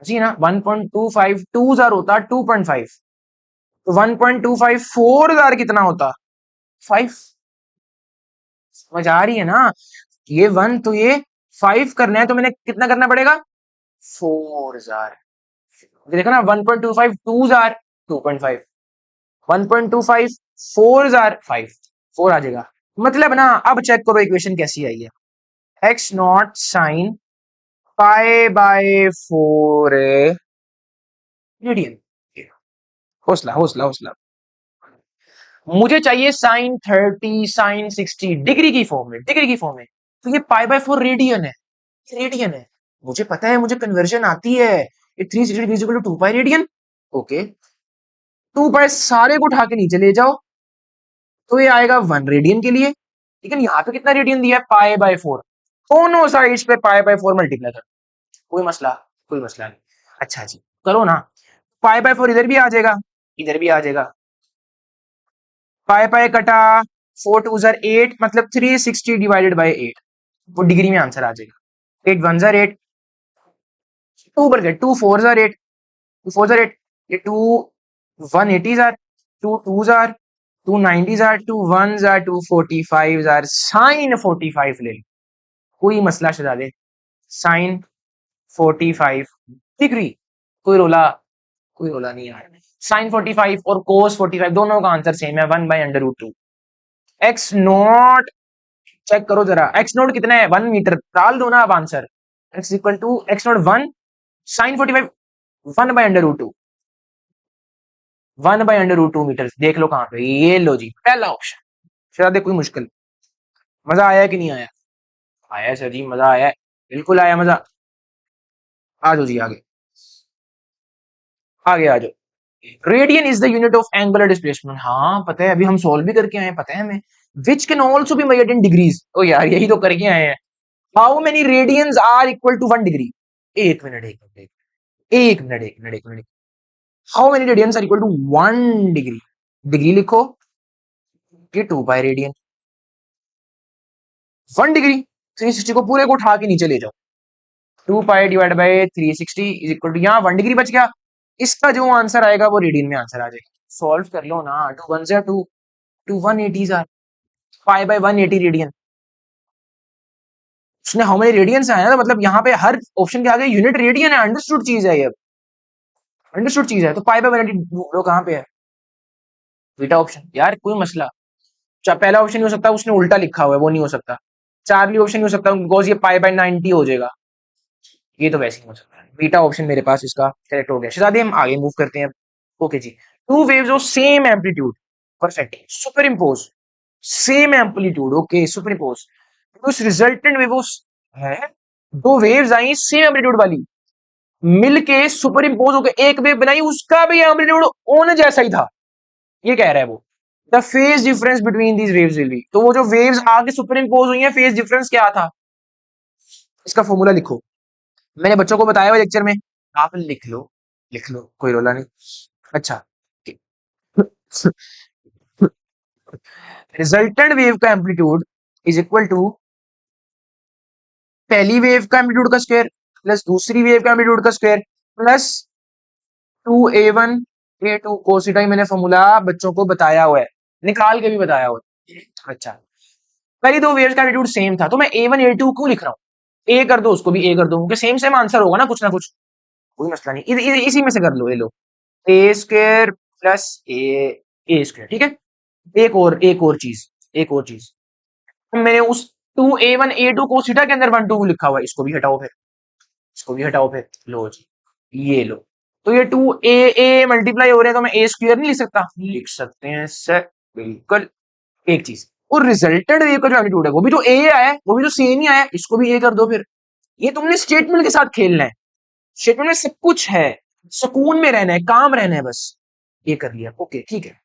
जी ना, 1.25 2 जार होता 2.5, तो 1.25 4 जार कितना होता 5। समझ आ रही है ना, ये 1 तो ये 5 करना है तो मैंने कितना करना पड़ेगा, 4 जार। देखो ना, 1.25 2 जार 2.5, 1.25 4 जार 5, 4 आ जाएगा। मतलब ना अब चेक करो इक्वेशन कैसी आई है, x not sine pi by 4 radian. हौसला हौसला हौसला। मुझे चाहिए साइन 30 साइन 60 डिग्री की फॉर्म में, डिग्री की फॉर्म में। तो ये पाई बाय 4 रेडियन है, रेडियन है। मुझे पता है, मुझे कन्वर्जन आती है। ये 360 degree equal to 2 pi radian. Okay, 2 pi सारे को उठा के नीचे ले जाओ, तो ये आएगा 1 रेडियन के लिए। लेकिन यहाँ पे कितना रेडियन दिया है? Pi by 4। दोनों साइड्स पे पाई बाय 4 मल्टीप्लाई कर, कोई मसला, कोई मसला नहीं। अच्छा जी, करो ना। पाई बाय 4 इधर भी आ जाएगा, इधर भी आ जाएगा। पाई पाई कटा, 4 टू जार 8, मतलब 360 डिवाइडेड बाय 8, वो डिग्री में आंसर आ जाएगा। 8 1 जार 8, 2 पर गेट, 2 4 जार 8, 2 4 जार 8, ये 2 180 जार, 2 2 जार, 2 90 जार, 2 1 जार, 2 45 जार, साइन 45 ले लो, कोई मसला शहजादे। साइन 45 डिग्री, कोई रोला, कोई रोला नहीं आ रहा। साइन 45 और कोस 45 दोनों का आंसर सेम है, 1 by under root 2। X naught check करो जरा, एक्स नॉट कितना है? 1 मीटर। डाल दो ना आप answer. X equal to x naught 1, sine 45 1 by under root 2, 1 by under root 2 metre. देख लो कहां पे, ये लो जी पहला ऑप्शन। शायद कोई मुश्किल। मजा आया कि नहीं आया? आया सर जी, मजा आया, बिल्कुल आया मजा। आ जाओ जी आगे, आगे आ जाओ। Radian is the unit of angular displacement. हाँ पता है, अभी हम सॉल्व भी करके आए हैं, पता है हमें। Which can also be measured in degrees. ओ यार यही तो करके आए हैं। How many radians are equal to 1 degree? एक मिनट, एक मिनट, एक मिनट, एक मिनट, एक minute. How many radians are equal to 1 degree? Degree लिखो, ये 2 पाई रेडियन। 1 डिग्री 360 को पूरे को उठा के नीचे ले जाओ, 2 pi divide by 360 is equal to, यहाँ 1 डिग्री बच गया। इसका जो आंसर आएगा वो रेडियन में आंसर आ जाएगा। सॉल्व कर लो ना, 2 1 जा 2, 2 180 आर, पाई बाय 180 रेडियन। उसने हाउ मेनी रेडियंस आया ना, तो मतलब यहाँ पे हर ऑप्शन के आगे यूनिट रेडियन है, अंडरस्टूड चीज है ये, अंडरस्टूड चीज है। तो पाई बाय 180 ढूंढो कहाँ पे है? बीटा ऑप्शन यार, कोई मसला। पहला ऑप्शन नहीं हो सकता, उसने उल्टा लिखा हुआ है, वो नहीं हो सकता। चार्ली ऑप्शन नहीं हो सकता, बिकॉज ये पाई बाय 90 हो जाएगा। ये तो वैसे ही हो सकता है। बीटा ऑप्शन मेरे पास इसका करेक्ट हो गया। शहजादी हम आगे मूव करते हैं। ओके जी, two waves of same amplitude, perfect, superimpose, same amplitude, okay superimpose, उस रिजल्टेंट वेव है, दो वेव्स आई सेम एम्पलीट्यूड वाली, मिलके सुपर इम्पोज होकर एक वेव बनाई, उसका भी एम्पलीट्यूड ओन जैसा ही था, ये कह रहा है वो। The phase difference between these waves will be, तो वो जो वेव्स आगे सुपर इम्पोज हुई है, फेज डिफरेंस क्या था? इसका फॉर्मूला लिखो, मैंने बच्चों को बताया हुआ लेक्चर में, आप लिख लो, लिख लो, कोई रोला नहीं। अच्छा, रिजल्टेंट वेव का एम्पलीट्यूड इज इक्वल टू पहली वेव का एम्पलीट्यूड का स्क्वायर प्लस दूसरी वेव का एम्पलीट्यूड का square plus 2a1 a2 cos theta. मैंने फॉर्मूला बच्चों को बताया हुआ है, निकाल के भी बताया हुआ है। अच्छा, पहली दो वेव्स का एम्पलीट्यूड सेम था, तो मैं a1 a2 क्यों लिख रहा हूँ? ए कर दो, उसको भी ए कर दो, क्योंकि सेम सेम आंसर होगा ना कुछ, कोई मसला नहीं। इसी में से कर लो, ये लो, ए स्क्वायर प्लस ए स्क्वायर, ठीक है। एक और चीज, एक और चीज, मैंने उस 2a1 a2 को थीटा के अंदर 1 2 लिखा हुआ है, इसको भी हटाओ फिर, इसको भी हटाओ फिर, लो जी, ये लो। तो ये 2a मल्टीप्लाई हो रहे हैं, तो मैं ए स्क्वायर नहीं लिख सकता? लिख सकते हैं सर, बिल्कुल। एक चीज, और रिजल्टेंट वेव का जो एम्पलीट्यूड है, वो भी तो ए आया है, वो भी तो सेम ही आया है, इसको भी ए कर दो फिर। ये तुमने स्टेटमेंट के साथ खेलना है, स्टेटमेंट में सब कुछ है, सुकून में रहना है, काम रहना है बस। ये कर लिया, ओके ठीक है।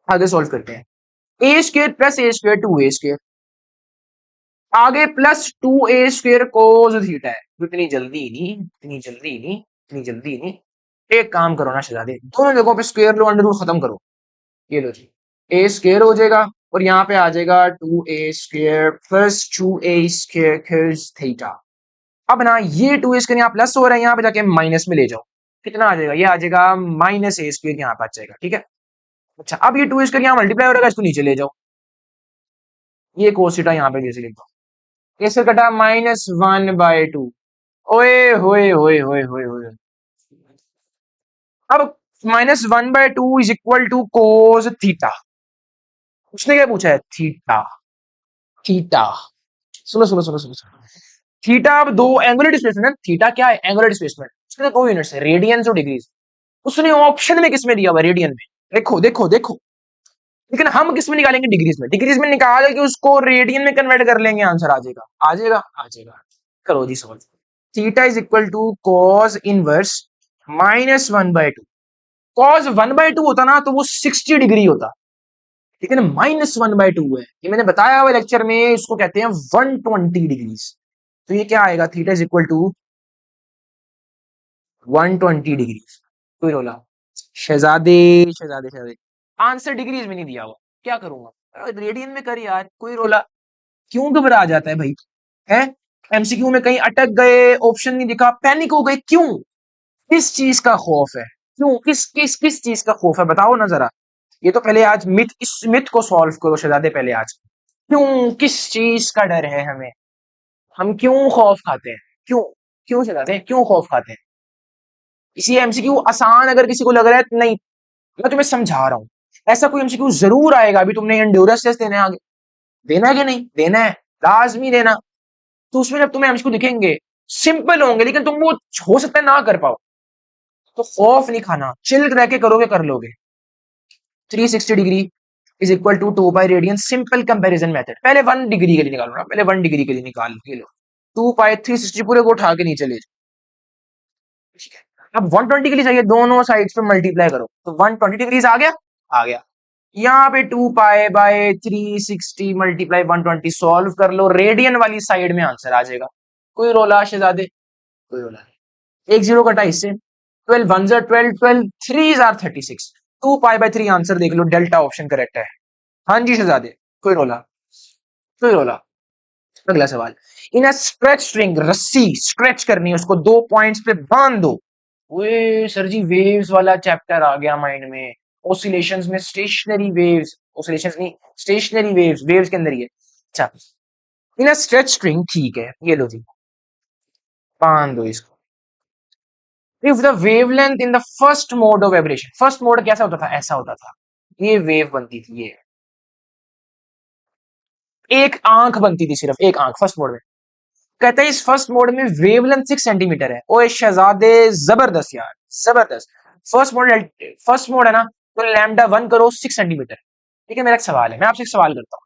आगे सॉल्व करते हैं। ए स्क्वायर प्लस ए स्क्वायर 2a स्क्वायर, आगे plus 2a square cos theta है। इतनी जल्दी नहीं, इतनी जल्दी नहीं, इतनी जल्दी नहीं। एक काम करो ना शहजादे, दोनों जगहों पे स्क्वायर लो, अंडर रूट खत्म करो। ये लो जी, ए स्क्वायर हो जाएगा और यहाँ पे आ जाएगा 2a square plus 2a square cos theta. अब ना ये 2a स्क्वायर यहाँ प्लस हो रहा है, यहाँ पे जाके माइनस में ले जाओ, कितना आ जाएगा? ये आ जाएगा माइनस ए स्क्वायर, यहाँ पे आ जाएगा, ठीक है। अच्छा, अब ये 2a स्क्वायर यहाँ मल्टीप्लाई हो रहा है, इसको नीचे ले जाओ, ये कोस थीटा यहाँ पे जैसे लिख दो, कैसे कटा? -1/2। ओए होए होए होए होए होए। अब -1/2 is equal to cos theta. उसने क्या पूछा है? Theta, theta. सुनो सुनो सुनो सुनो सुनो, थीटा अब दो एंगुलर डिस्प्लेसमेंट, थीटा क्या है, एंगुलर डिस्प्लेसमेंट, उसके दो यूनिट्स है, रेडियंस और डिग्रीज। उसने ऑप्शन में किस में दिया हुआ, रेडियन में, देखो देखो देखो। लेकिन हम किस में निकालेंगे, डिग्रीज में, डिग्रीज में निकाल के उसको रेडियन में कन्वर्ट कर लेंगे, आंसर आ जाएगा, आ जाएगा, आ जाएगा। करो जी solve. Theta is equal to cos inverse -1/2। Cos 1/2 होता ना तो वो 60 डिग्री होता, लेकिन -1/2 है, ये मैंने बताया हुआ लेक्चर में, इसको कहते हैं 120 डिग्रीज। तो ये क्या आएगा, theta is equal to 120 degrees. कोई रोला, शहजादे शहजादे शहजादे, आंसर डिग्रीज में नहीं दिया हुआ, क्या करूंगा, रेडियन में कर यार, कोई रोला। क्यों घबरा जाता है भाई, है एमसीक्यू में कहीं अटक गए, ऑप्शन नहीं दिखा, पैनिक हो गए, क्यों, किस चीज का खौफ है, क्यों, किस किस किस चीज का खौफ है, बताओ ना जरा। ये तो पहले आज मिथ, इस मिथ को सॉल्व करो शहजादे पहले आज। क्यों, किस चीज का डर है हमें, हम क्यों खौफ खाते हैं, क्यों, क्यों शहजादे, क्यों खौफ खाते हैं। इसी एमसीक्यू आसान अगर किसी को लग रहा है नहीं, मैं तुम्हें समझा रहा हूं, ऐसा कोई एमसीक्यू जरूर आएगा, अभी तुमने एंड्योरेंस टेस्ट देना है आगे, देना है कि नहीं देना है, लाजमी देना। तो उसमें जब तुम्हें एमसीक्यू दिखेंगे, सिंपल होंगे, लेकिन तुम वो हो सकता है ना कर पाओ, तो खौफ नहीं खाना, चिल रह के करोगे, कर लोगे। 360 degree is equal to 2 pi radian, simple comparison method, पहले 1 डिग्री के लिए निकालो ना, पहले 1 डिग्री के लिए निकाल लो, 2 पाई 360 पूरे को उठा के नीचे ले जाओ, ठीक है। अब 120 के लिए चाहिए, दोनों साइड्स पे मल्टीप्लाई करो, तो 120 डिग्रीज आ गया, आ गया। यहाँ पे 2 पाई बाय 360 मल्टीप्लाई 120, सॉल्व कर लो, रेडियन वाली साइड में आंसर आ जाएगा। कोई रोला शहजादे, कोई रोला नहीं, एक जीरो कटा इससे, 12 1 12, 12 3 आर 36, 2 पाई बाय 3 आंसर देख लो, डेल्टा ऑप्शन करेक्ट है। हाँ जी शहजादे, कोई रोला, कोई रोला। अगला सवाल, इन अ स्ट्रेच स्ट्रिंग, रस्सी स्ट्रेच करनी है, उसको दो पॉइंट्स पे बांध दो। ओए सर जी, वेव्स वाला चैप्टर आ गया माइंड में, ओसिलेशंस में स्टेशनरी वेव्स, ओसिलेशंस नहीं, स्टेशनरी वेव्स, वेव्स के अंदर ही है। अच्छा, इन अ स्ट्रेच स्ट्रिंग, ठीक है, ये लो जी, बांध दो इसको। If the wavelength in the first mode of vibration, first mode कैसा होता था, ऐसा होता था, ये वेव बनती थी, ये एक आंख बनती थी, सिर्फ एक आंख फर्स्ट मोड में। कहते हैं इस फर्स्ट मोड में वेवलेंथ 6 सेंटीमीटर है। ओए शहजादे, जबरदस्त यार, जबरदस्त। फर्स्ट मोड, फर्स्ट मोड है ना, तो लैम्डा 1 करो 6 सेंटीमीटर। ठीक है, मेरा एक सवाल है, मैं आपसे एक सवाल करता हूँ,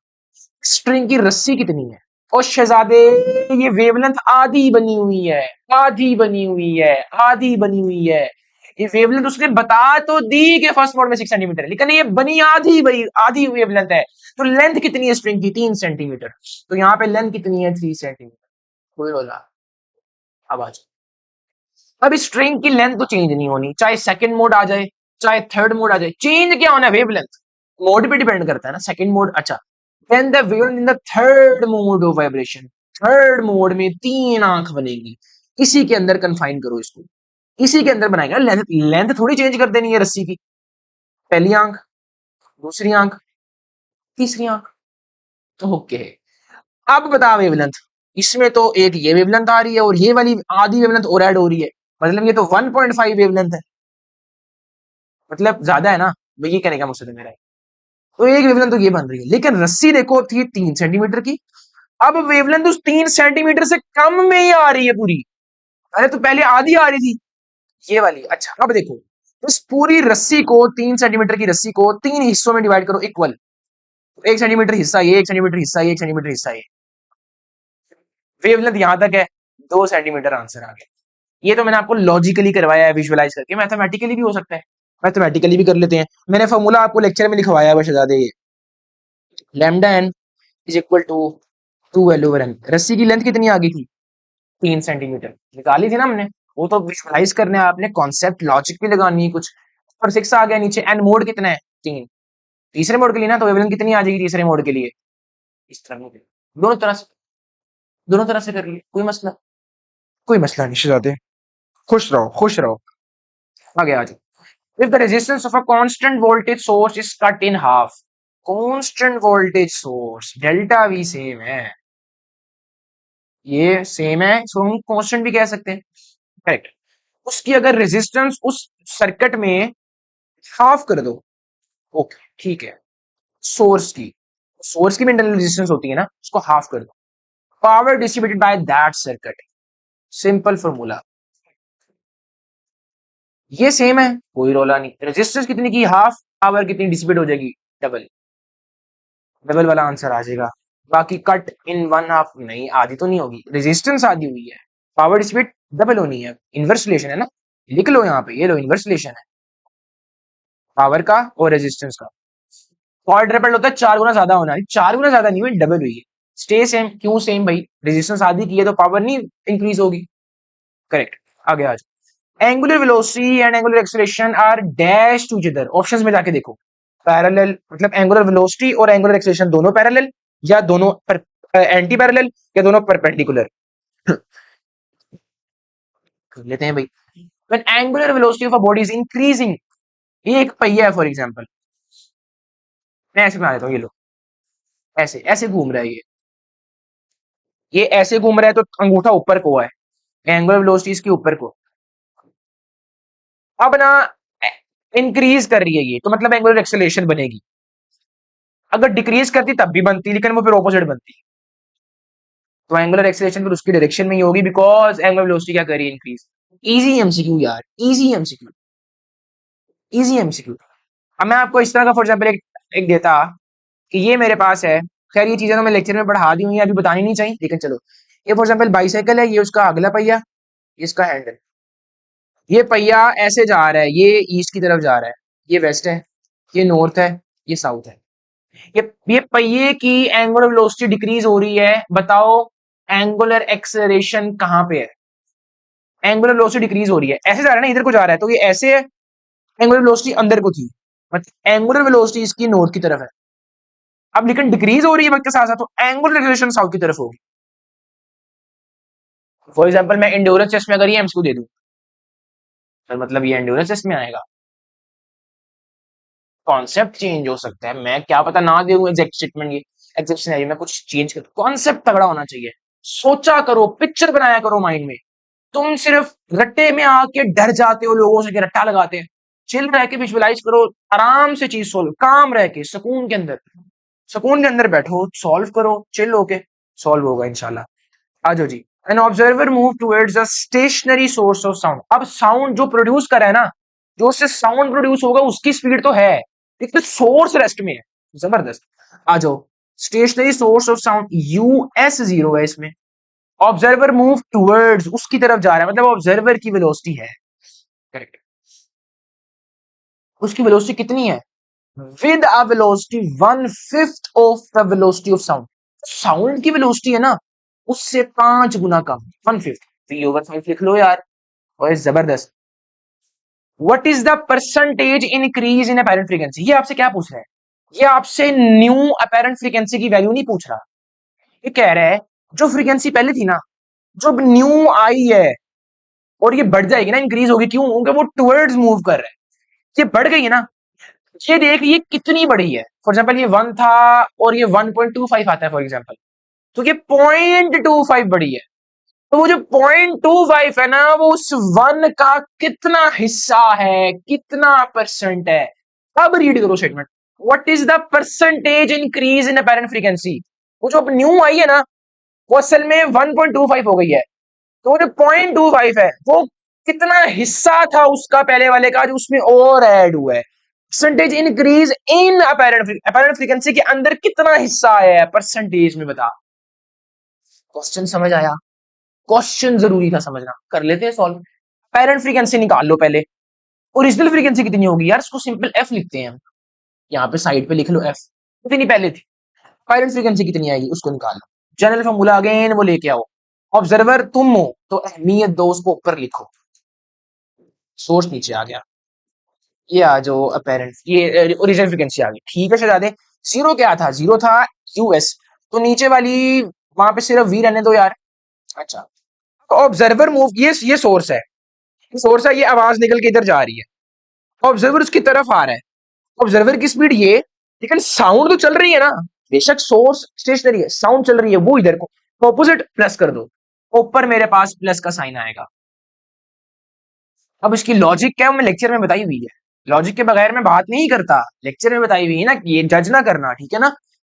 स्ट्रिंग की रस्सी कितनी है। और शहजादे, ये वेवलेंथ आधी बनी हुई है, आधी बनी हुई है, आधी बनी हुई है। ये वेवलेंथ उसने बता तो दी कि फर्स्ट मोड में 6 सेंटीमीटर है, लेकिन ये बनी आधी, बनी आधी वेवलेंथ है। तो लेंथ कितनी है स्ट्रिंग की, 3 सेंटीमीटर। तो यहाँ पे लेंथ कितनी है, 3 सेंटीमीटर। कोई बोला, अब आ जाओ। अब इस स्ट्रिंग की लेंथ तो चेंज नहीं होनी, चाहे सेकंड मोड आ जाए, चाहे थर्ड मोड आ जाए, चेंज क्या होना है, वेवलेंथ मोड पे डिपेंड करता है ना, सेकंड मोड, अच्छा। Then the wavelength in the third mode of vibration, third mode में 3 आंख बनेगी, इसी के अंदर कन्फाइन करो इसको, इसी के अंदर बनाएगा। लेंथ, लेंथ थोड़ी चेंज कर देनी है रस्सी की, पहली आंख, दूसरी आंख, तीसरी आंख, ओके। अब बता वेवलेंथ, इसमें तो एक ये वेवलेंथ आ रही है, और ये वाली आधी वेवलेंथ और ऐड हो रही है, मतलब ये तो 1.5 वेवलेंथ है, मतलब ज्यादा है ना, भाई ये कहने का मकसद है मेरा। तो एक वेवलेंथ तो ये बन रही है, लेकिन रस्सी देखो थी 3 सेंटीमीटर की, अब वेवलेंथ उस 3 सेंटीमीटर से कम में ही आ रही है पूरी। अरे तो पहले आधी आ रही थी, ये वाली। अच्छा अब देखो, इस पूरी रस्सी को, 3 सेंटीमीटर की रस्सी को 3 हिस्सों में डिवाइड करो इक्वल, 1 सेंटीमीटर हिस्सा ये, 1 सेंटीमीटर हिस्सा ये, 1 सेंटीमीटर हिस्सा ये, वेवलेंथ यहां तक है, 2 सेंटीमीटर आंसर आ गया। ये तो मैंने आपको लॉजिकली करवाया है, विजुअलाइज करके, मैथमेटिकली भी हो सकता है, मैथमेटिकली भी कर लेते हैं, मैंने फॉर्मूला आपको लेक्चर में लिखवाया है, बशहजादे ये lambda n is equal to 2 L/N। रस्सी की लेंथ कितनी आ गई थी, 3 सेंटीमीटर, निकाली थी ना हमने। वो तो विजुअलाइज करने आपने, कॉन्सेप्ट लॉजिक भी लगानी है कुछ। और 6 आ गया नीचे, एन मोड कितना है, 3, तीसरे मोड के लिए ना, तो वेवलेंथ कितनी आ जाएगी तीसरे मोड के लिए, इस तरह में, दोनों तरह से, दोनों तरह से कर लिए, कोई मसला, कोई मसला नहीं शहजादे, खुश रहो, खुश रहो। आगे आ जाओ। If the resistance of a constant voltage source is cut in half, constant voltage source, delta we same है, ये सेम है, इसको हम कांस्टेंट भी कह सकते हैं, करेक्ट। उसकी अगर रेजिस्टेंस उस सर्किट में हाफ कर दो, ओके ठीक है, सोर्स की, सोर्स की भी इंटरनल रेजिस्टेंस होती है ना, उसको हाफ कर दो, power distributed by that circuit. Simple formula, ये सेम है, कोई रोला नहीं। रेजिस्टेंस कितनी की, हाफ, पावर कितनी डिस्ट्रीब्यूट हो जाएगी, डबल। डबल वाला आंसर आ जाएगा। बाकी कट इन वन हाफ नहीं, आधी तो नहीं होगी, रेजिस्टेंस आधी हुई है, पावर डिस्ट्रीब्यूट डबल होनी है। इनवर्स रिलेशन है ना, लिख लो यहाँ पे, ये लो इनवर्स रिलेशन है पावर का और रेजिस्टेंस का। क्वाड्रपल होता है 4 गुना ज्यादा होना है, 4 गुना ज्यादा नहीं हुई, डबल हुई है। स्टे सेम, क्यों सेम भाई, रेजिस्टेंस आधी की है तो पावर नहीं इंक्रीज होगी। करेक्ट, आगे आ जाओ। Angular velocity and angular acceleration are dash to each other, options में जाके देखो। पैरेलल मतलब एंगुलर वेलोसिटी और एंगुलर एक्सेलरेशन दोनों पैरेलल, या दोनों एंटी पैरेलल, या दोनों परपेंडिकुलर। कर लेते हैं भाई। When angular velocity of a body is increasing, ये एक पहिया है फॉर एग्जांपल, मैं ऐसे बना देता हूँ, ये लो, ऐसे ऐसे घूम रहा है ये ऐसे घूम रहा है तो अंगूठा ऊपर को है, एंगुलर वेलोसिटी इसके ऊपर को। अब ना इंक्रीज कर रही है ये, तो मतलब एंगुलर एक्सेलरेशन बनेगी। अगर डिक्रीज करती तब भी बनती, लेकिन वो फिर ऑपोजिट बनती। तो एंगुलर एक्सेलरेशन फिर उसकी डायरेक्शन में ही होगी, बिकॉज एंगुलर वेलोसिटी क्या कर रही है, इंक्रीज। इजी एमसीक्यू यार, इजी एमसीक्यू, इजी एमसीक्यू। अब मैं आपको इस तरह का फॉर एग्जाम्पल एक देता कि ये मेरे पास है, खैर ये चीजें तो मैं लेक्चर में पढ़ा दी हुई है, अभी बतानी नहीं चाहिए, लेकिन चलो, ये फॉर एग्जाम्पल बाइसाइकिल है, ये उसका अगला पहिया, इसका हैंडल। ये पहिया ऐसे जा रहा है, ये ईस्ट की तरफ जा रहा है, ये वेस्ट है, ये नॉर्थ है, ये साउथ है। ये पहिए की एंगुलर वेलोसिटी डिक्रीज हो रही है, बताओ एंगुलर एक्सेलरेशन कहां पे है। एंगुलर वेलोसिटी डिक्रीज हो रही है, ऐसे जा रहा है ना, इधर को जा रहा है, तो ये ऐसे है, एंगुलर वेलोसिटी अंदर को थी, मतलब एंगुलर वेलोसिटी इसकी नॉर्थ की तरफ है। अब लेकिन डिक्रीज हो रही है वक्त के साथ साथ, तो एंगुलर एक्सेलरेशन साउथ की तरफ होगी। फॉर एग्जांपल मैं एंड्योरेंस टेस्ट में अगर ये एमसीक्यू दे दूं, तो मतलब ये एंड्योरेंस टेस्ट में आएगा। कॉन्सेप्ट चेंज हो सकता है, मैं क्या पता ना दूं एग्जैक्ट स्टेटमेंट, ये एग्जैक्ट सिनेरियो में कुछ चेंज कर, कॉन्सेप्ट तगड़ा होना चाहिए। सोचा करो, पिक्चर बनाया करो माइंड में। तुम सिर्फ रट्टे में आके डर जाते हो लोगों से कि रट्टा लगाते हैं। चिल रह के विजुअलाइज करो, आराम से चीज सोल्व, काम रह के सुकून के अंदर, सुकून के अंदर बैठो, सॉल्व करो, चिल होके, सॉल्व होगा इंशाल्लाह। आ जाओ जी। An observer move towards a stationary source of sound. अब साउंड जो प्रोड्यूस कर रहा है ना, जो उससे साउंड प्रोड्यूस होगा उसकी स्पीड तो है, लेकिन सोर्स रेस्ट में है। जबरदस्त, आ जाओ। Stationary source of sound u s zero है इसमें। ऑब्जर्वर मूव टुवर्ड्स, उसकी तरफ जा रहा है, मतलब ऑब्जर्वर की वेलोसिटी है। करेक्ट, उसकी वेलोसिटी कितनी है, with a velocity 1/5 of the velocity of sound. Sound की वेलोसिटी है ना, उससे 5 गुना कम, 1/5, V/5 लिख लो यार। और जबरदस्त। What is the percentage increase in apparent frequency, ये आपसे क्या पूछ रहा है, ये आपसे न्यू अपैरेंट फ्रीक्वेंसी की वैल्यू नहीं पूछ रहा। ये कह रहा है जो फ्रीक्वेंसी पहले थी ना, जो न्यू आई है, और ये बढ़ जाएगी ना, इंक्रीज होगी, क्यों, क्योंकि वो टुवर्ड्स मूव कर रहा है, ये बढ़ गई है ना। ये देख ये कितनी बड़ी है, फॉर एग्जाम्पल ये 1 था और ये 1.25 आता है फॉर एग्जाम्पल, तो ये 0.25 बड़ी है। तो वो जो 0.25 है ना, वो उस 1 का कितना हिस्सा है, कितना परसेंट है। अब रीड करो statement, what is the percentage increase in apparent frequency. वो जो अब न्यू आई है ना, वो असल में 1.25 हो गई है, तो वो जो 0.25 है, वो कितना हिस्सा था उसका पहले वाले का, जो उसमें और ऐड हुआ है। Percentage increase in apparent frequency के अंदर कितना हिस्सा आया है परसेंटेज में, बता। क्वेश्चन समझ आया, क्वेश्चन जरूरी था समझना, कर लेते हैं सॉल्व। अपैरेंट फ्रीक्वेंसी निकाल लो पहले, ओरिजिनल फ्रीक्वेंसी कितनी होगी यार, इसको सिंपल एफ लिखते हैं हम, यहाँ पे साइड पे लिख लो एफ, कितनी पहले थी, अपैरेंट फ्रीक्वेंसी कितनी आएगी उसको निकाल लो। जनरल फॉर्मूला अगेन वो लेके आओ, ऑब्जर्वर तुम हो तो अहमियत दो, उसको ऊपर लिखो, सोर्स नीचे आ गया, ये आ जाओ अपेरेंट, ये ओरिजिनल फ्रीक्वेंसी आ गई, ठीक है शहजादे। जीरो क्या था, जीरो था यूएस, तो नीचे वाली वहां पे सिर्फ वी रहने दो यार। अच्छा, तो ऑब्जर्वर मूव, ये सोर्स है, सोर्स है, ये आवाज निकल के इधर जा रही है, ऑब्जर्वर उसकी तरफ आ रहा है, ऑब्जर्वर की स्पीड ये, लेकिन साउंड तो चल रही है ना, बेशक सोर्स स्टेशनरी है, साउंड चल रही है, वो इधर को ऑपोजिट प्लस कर दो, ऊपर मेरे पास प्लस का साइन आएगा। अब इसकी लॉजिक क्या है, मैं लेक्चर में बताई हुई है, लॉजिक के बगैर मैं बात नहीं करता, लेक्चर में बताई हुई है ना, ये जज ना करना, ठीक है ना,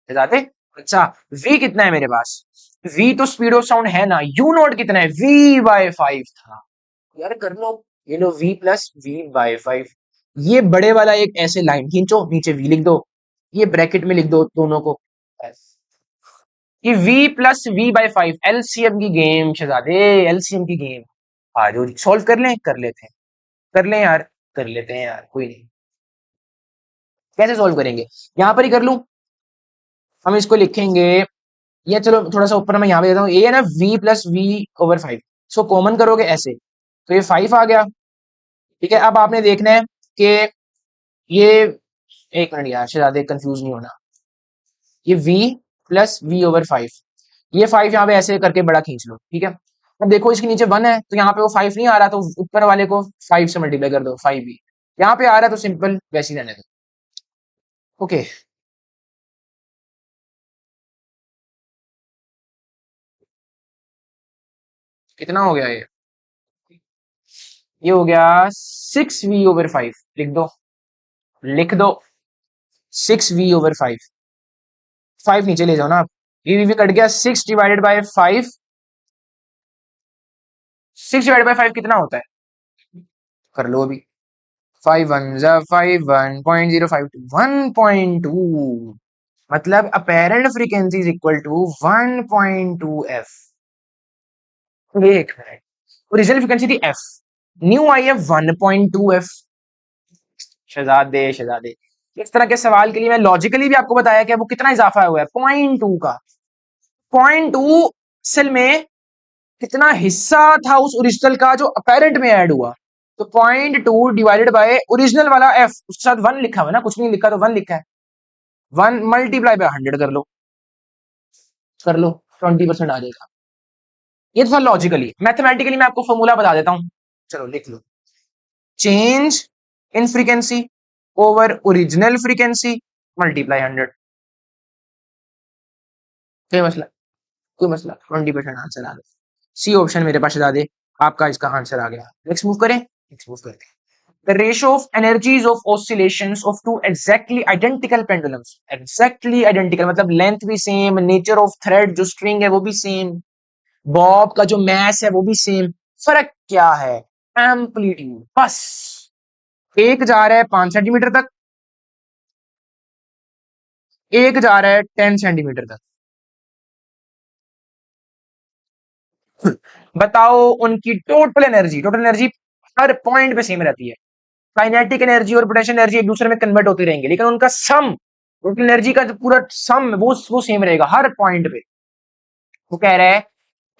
बताते। अच्छा, v कितना है मेरे पास, v तो स्पीड ऑफ साउंड है ना, u नॉट कितना है, v/5 था यार, कर लो। ये लो v प्लस v/5, ये बड़े वाला एक ऐसे लाइन खींचो, नीचे v लिख दो, ये ब्रैकेट में लिख दो दोनों को, कि v प्लस v/5 एलसीएम की गेम शहजादे, एलसीएम की गेम। आ जाओ सॉल्व कर लें, कर लेते हैं, कर लें यार, कर लेते हैं यार, कोई नहीं। कैसे सॉल्व करेंगे, यहां पर ही कर लूं, हम इसको लिखेंगे, या चलो थोड़ा सा ऊपर मैं यहाँ पे देता हूँ, ये है ना v प्लस v/5, इसको कॉमन करोगे ऐसे, तो ये 5 आ गया। ठीक है, अब आपने देखना है कि ये, एक मिनट यार शहजादे कंफ्यूज नहीं होना, ये v प्लस v/5, ये 5 यहाँ पे ऐसे करके बड़ा खींच लो, ठीक है। अब देखो इसके नीचे 1 है, तो यहाँ पे वो 5 नहीं आ रहा, तो ऊपर वाले को 5 से मल्टीप्लाई कर दो, 5v, यहाँ पे आ रहा है तो सिंपल वैसे ही रहने दो। ओके, कितना हो गया ये हो गया 6v/5, लिख दो, लिख दो, 6v/5, 5 नीचे ले जाओ ना आप, v कट गया, 6/5, 6/5 कितना होता है, कर लो अभी, 5 1 5 1.052, 1.2, मतलब apparent frequency is equal to 1.2 f. एक मिनट, ओरिजिनल फ्रीक्वेंसी थी एफ, न्यू आई है 1.2 एफ। शहजादे शहजादे, इस तरह के सवाल के लिए मैं लॉजिकली भी आपको बताया कि वो कितना इजाफा हुआ है, 0.2 का, 0.2 असल में कितना हिस्सा था उस ओरिजिनल का जो अपेरेंट में ऐड हुआ, तो 0.2 डिवाइडेड बाय ओरिजिनल वाला एफ, उसके साथ 1 लिखा हुआ है ना, कुछ नहीं लिखा तो 1 लिखा है, 1 मल्टीप्लाई बाय 100 कर लो, कर लो, 20% आ जाएगा। ये तो लॉजिकली, मैथमेटिकली मैं आपको फॉर्मूला बता देता हूं, चलो लिख लो, change in frequency over original frequency multiply 100, कोई मसला, कोई मसला, 20% आंसर आ गया, सी ऑप्शन मेरे पास बता दे, आपका इसका आंसर आ गया। नेक्स्ट मूव करें, नेक्स्ट मूव करते हैं। The ratio of energies of oscillations of two exactly identical pendulums, exactly identical मतलब लेंथ भी सेम, नेचर ऑफ थ्रेड जो स्ट्रिंग है वो भी सेम, बॉब का जो मैस है वो भी सेम, फर्क क्या है, एम्पलीट्यूड बस। एक जा रहा है 5 सेंटीमीटर तक, एक जा रहा है 10 सेंटीमीटर तक, बताओ उनकी टोटल एनर्जी हर पॉइंट पे सेम रहती है, काइनेटिक एनर्जी और पोटेंशियल एनर्जी एक दूसरे में कन्वर्ट होती रहेंगे, लेकिन उनका सम, टोटल एनर्जी का जो पूरा सम वो सेम रहेगा हर पॉइंट पे। वो कह रहा है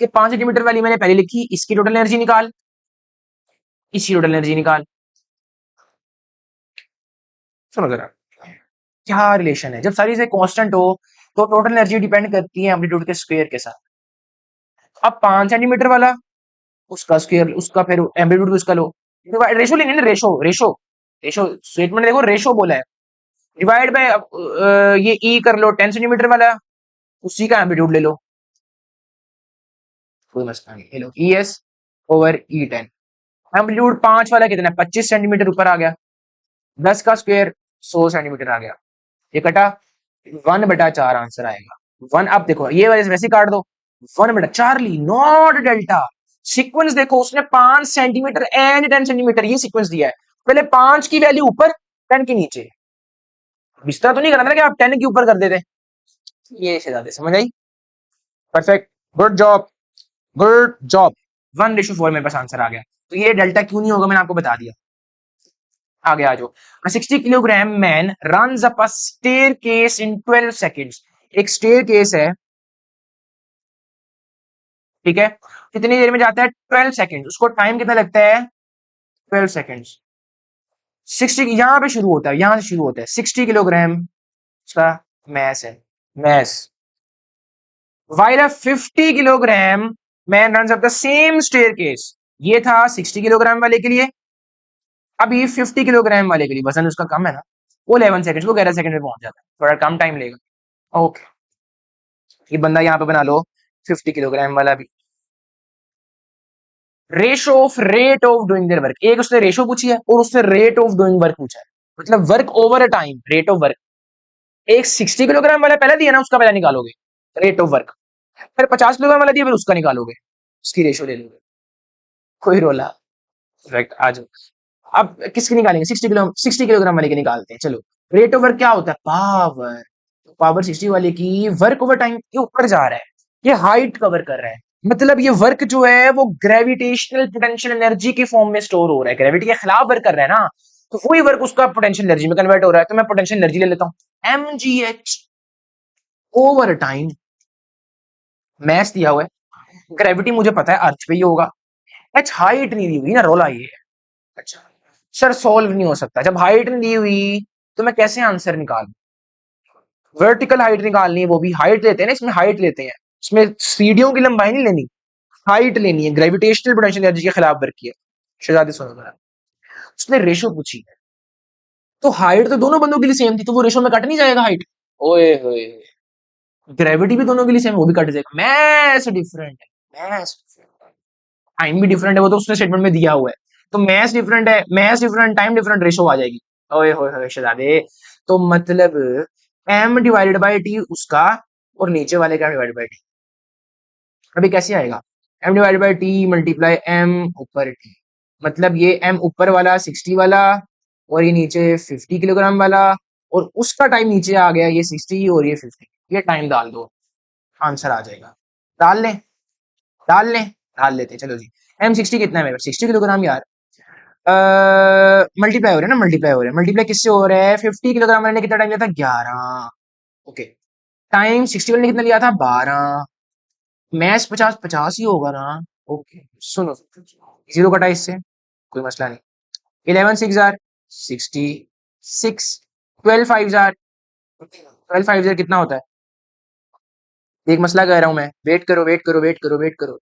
कि 5 सेंटीमीटर वाली मैंने पहले लिखी, इसकी टोटल एनर्जी निकाल, इसकी टोटल एनर्जी निकाल, सुनो जरा क्या रिलेशन है, जब सारी से कांस्टेंट हो तो टोटल एनर्जी डिपेंड करती है एम्पलीट्यूड के स्क्वायर के साथ। अब 5 सेंटीमीटर वाला, उसका स्क्वायर, उसका फिर एम्पलीट्यूड उसका लो, रेशो लेंगे ना, रेशो रेशो रेशो स्टेटमेंट देखो, रेशो बोला है, डिवाइड बाय ये ई कर लो 10 सेंटीमीटर वाला, उसी का एम्पलीट्यूड ले लो, कोई मसला नहीं, ले लो ई एस ओवर ई 10, एम्पलीट्यूड 5 वाला कितना है, 25 सेंटीमीटर ऊपर आ गया, 10 का स्क्वायर 100 सेंटीमीटर आ गया, ये कटा 1/4 आंसर आएगा, 1। अब देखो ये वैसे काट दो, 1/4 ली, नॉट डेल्टा, सीक्वेंस देखो उसने 5 सेंटीमीटर एंड 10 सेंटीमीटर ये सीक्वेंस दिया है, पहले 5 की वैल्यू ऊपर 10 के नीचे, इस तरह तो नहीं करना था कि आप 10 के ऊपर कर देते, ये शहजादे समझ आई, perfect, good job, good job, 1:4 मेरे पास आंसर आ गया। तो ये डेल्टा क्यों नहीं होगा मैंने आपको बता दिया, आगे आ जाओ। 60 kilogram man run up a staircase in 12 seconds, एक स्टेयर केस है, ठीक है, कितनी देर में जाता है, 12 सेकेंड, उसको टाइम कितना लगता है, 12 सेकेंड्स, 60 यहां पे शुरू होता है, यहां से शुरू होता है, 60 किलोग्राम उसका मैस है, mass, while a 50 kilogram man run up the same staircase, ये था 60 किलोग्राम वाले के लिए, अभी 50 किलोग्राम वाले के लिए वजन उसका कम है ना, वो 11 सेकंड, वो 11 सेकंड में पहुंच जाता है, थोड़ा कम टाइम लेगा। ओके, ये बंदा यहाँ पे बना लो 50 किलोग्राम वाला भी, ratio of rate of doing their work, एक उसने रेशो पूछी है और उसने रेट ऑफ डूइंग वर्क पूछा है, मतलब work over a time, rate of work, एक 60 किलोग्राम वाला पहले दिया ना, उसका पहले निकालोगे रेट ऑफ वर्क, फिर 50 किलोग्राम वाला दिया, फिर उसका निकालोगे, उसकी रेशो ले लोगे, कोई रोला। राइट, आ जाओ। अब किसकी निकालेंगे, 60 किलोग्राम वाले की निकालते हैं, चलो। रेट ओवर क्या होता है, पावर। पावर 60 वाले की वर्क ओवर टाइम के ऊपर जा रहा है, ये हाइट कवर कर रहा है, मतलब ये वर्क जो है वो ग्रेविटेशनल पोटेंशियल एनर्जी के फॉर्म में स्टोर हो रहा है, ग्रेविटी के खिलाफ वर्क कर रहा है ना, तो वही वर्क उसका पोटेंशियल एनर्जी में कन्वर्ट हो रहा है, तो मैं पोटेंशियल एनर्जी ले लेता हूं, M G H over time. Math दिया हुआ है, ग्रेविटी मुझे पता है अर्थ पे ही होगा, एच हाइट नहीं दी हुई ना, रोला ये है। अच्छा सर, सॉल्व नहीं हो सकता, जब हाइट नहीं दी हुई तो मैं कैसे आंसर निकालूं, वर्टिकल हाइट निकालनी है, वो भी हाइट लेते हैं ना, इसमें हाइट लेते हैं, इसमें सीढ़ियों की लंबाई नहीं लेनी, हाइट लेनी है, ग्रेविटेशनल पोटेंशियल एनर्जी के खिलाफ वर्क किया। शहजादी सुनो जरा, उसने रेशो पूछी है, तो हाइट तो दोनों बंदों के लिए सेम थी, तो वो रेशो में कट नहीं जाएगा हाइट, ओए होए, ग्रेविटी भी दोनों के लिए सेम, वो भी कट जाएगा, मैथ्स डिफरेंट है, मैथ्स डिफरेंट है, टाइम भी डिफरेंट है, वो तो उसने स्टेटमेंट में दिया हुआ है, तो मैथ्स डिफरेंट है, maths different, time different, ratio आ जाएगी, ओए होए होए शहजादे, तो मतलब m डिवाइडेड बाय t उसका, और नीचे वाले का डिवाइडेड बाय t, अभी कैसे आएगा, m divided by t multiply m ऊपर t, मतलब ये m ऊपर वाला 60 वाला, और ये नीचे 50 किलोग्राम वाला, और उसका टाइम नीचे आ गया, ये 60 और ये 50, ये टाइम डाल दो, आंसर आ जाएगा, डाल लें, डाल लें, डाल लेते हैं, चलो जी। m60 कितना है मेरे पास, 60 किलोग्राम यार, मल्टीप्लाई हो रहा है ना, मल्टीप्लाई हो रहा है, मल्टीप्लाई किससे हो रहा है, 50 किलोग्राम वाले ने कितना टाइम लिया था, 11, ओके, टाइम 60 वाले ने कितना लिया था, 12, मैथ्स 50 50 ही होगा ना, ओके, सुनो, जीरो कटा इससे, कोई मसला नहीं, 11 6 जार 66, 12 5 जार, 12 5 जार कितना होता है, एक मसला कह रहा हूं मैं, वेट करो वेट करो वेट करो वेट करो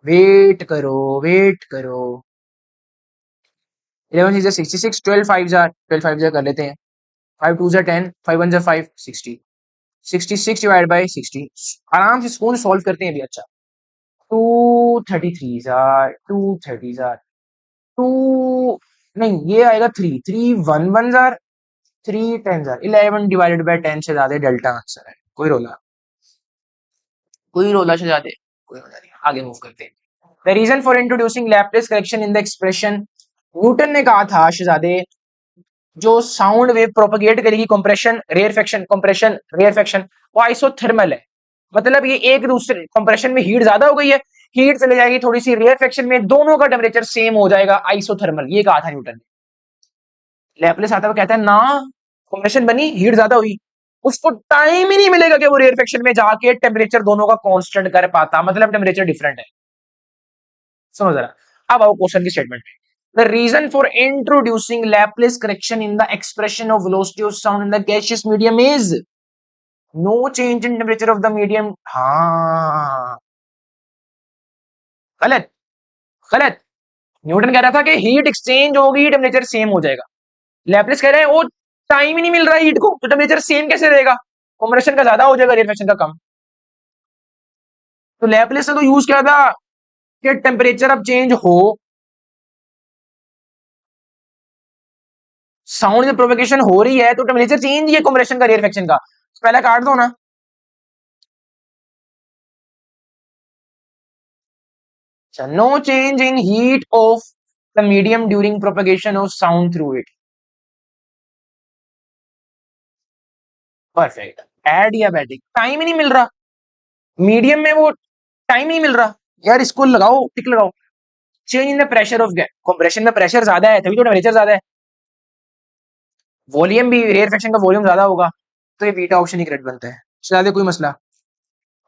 वेट करो वेट करो, 11 6 जार 66, 12 5 जार, 12 5 जार कर लेते हैं, 5 2 जार 10, 5 1 जार 5, 60, 66 डिवाइड बाय 60, आराम से सुकून सॉल्व करते हैं अभी, अच्छा, 233 जार, 230 जार, टू, नहीं ये आएगा 3 1 1 जार, 3 10 जार, 11 डिवाइडेड बाय 10 से ज्यादा डेल्टा आंसर है, कोई रोला, कोई रोला से ज्यादा, कोई रोला नहीं, आगे मूव करते हैं। The reason for introducing Laplace correction in the expression, Newton ने कहा था शहजादे, जो साउंड वेव प्रोपगेट करेगी, कंप्रेशन रेयरफेक्शन, कंप्रेशन रेयरफेक्शन, वो आइसोथर्मल है, मतलब ये एक दूसरे कंप्रेशन में हीट ज्यादा हो गई है, हीट चले जाएगी थोड़ी सी रेयरफेक्शन में, दोनों का टेम्परेचर सेम हो जाएगा, आइसोथर्मल, ये कहा था न्यूटन ने। लैपलेस आता है वो कहता है ना, कंप्रेशन बनी, हीट ज्यादा हुई, उसको टाइम ही नहीं मिलेगा कि वो रेयरफेक्शन में जाके टेम्परेचर दोनों का कांस्टेंट कर पाता, मतलब टेम्परेचर डिफरेंट है। सुनो जरा, अब आओ क्वेश्चन की स्टेटमेंट पे, the reason for introducing Laplace correction in the expression of velocity of sound in the gaseous medium is no change in temperature of the medium, हाँ, गलत, गलत, न्यूटन कह रहा था कि हीट एक्सचेंज होगी, टेम्परेचर सेम हो जाएगा, लैपलेस कह रहे हैं वो टाइम ही नहीं मिल रहा है हीट को, तो टेम्परेचर सेम कैसे रहेगा, कंप्रेशन का ज्यादा हो जाएगा, रेयरफेक्शन का कम, तो लैपलेस ने तो यूज किया था कि टेम्परेचर अब चेंज हो, साउंड में प्रोपोगेशन हो रही है तो टेम्परेचर चेंज ही है, कंप्रेशन का रेयरफेक्शन का, तो पहला काट दो ना, no change in heat of the medium during propagation of sound through it, perfect, adiabatic, time ही नहीं मिल रहा, मीडियम में वो टाइम नहीं मिल रहा, यार इसको लगाओ, टिक लगाओ, change in the pressure of gas, compression में प्रेशर ज्यादा है तभी तो टेम्परेचर ज्यादा है, वॉल्यूम भी, रेयरफेक्शन का वॉल्यूम ज्यादा होगा, तो ये बीटा ऑप्शन ही करेक्ट बनता है, चलिए कोई मसला,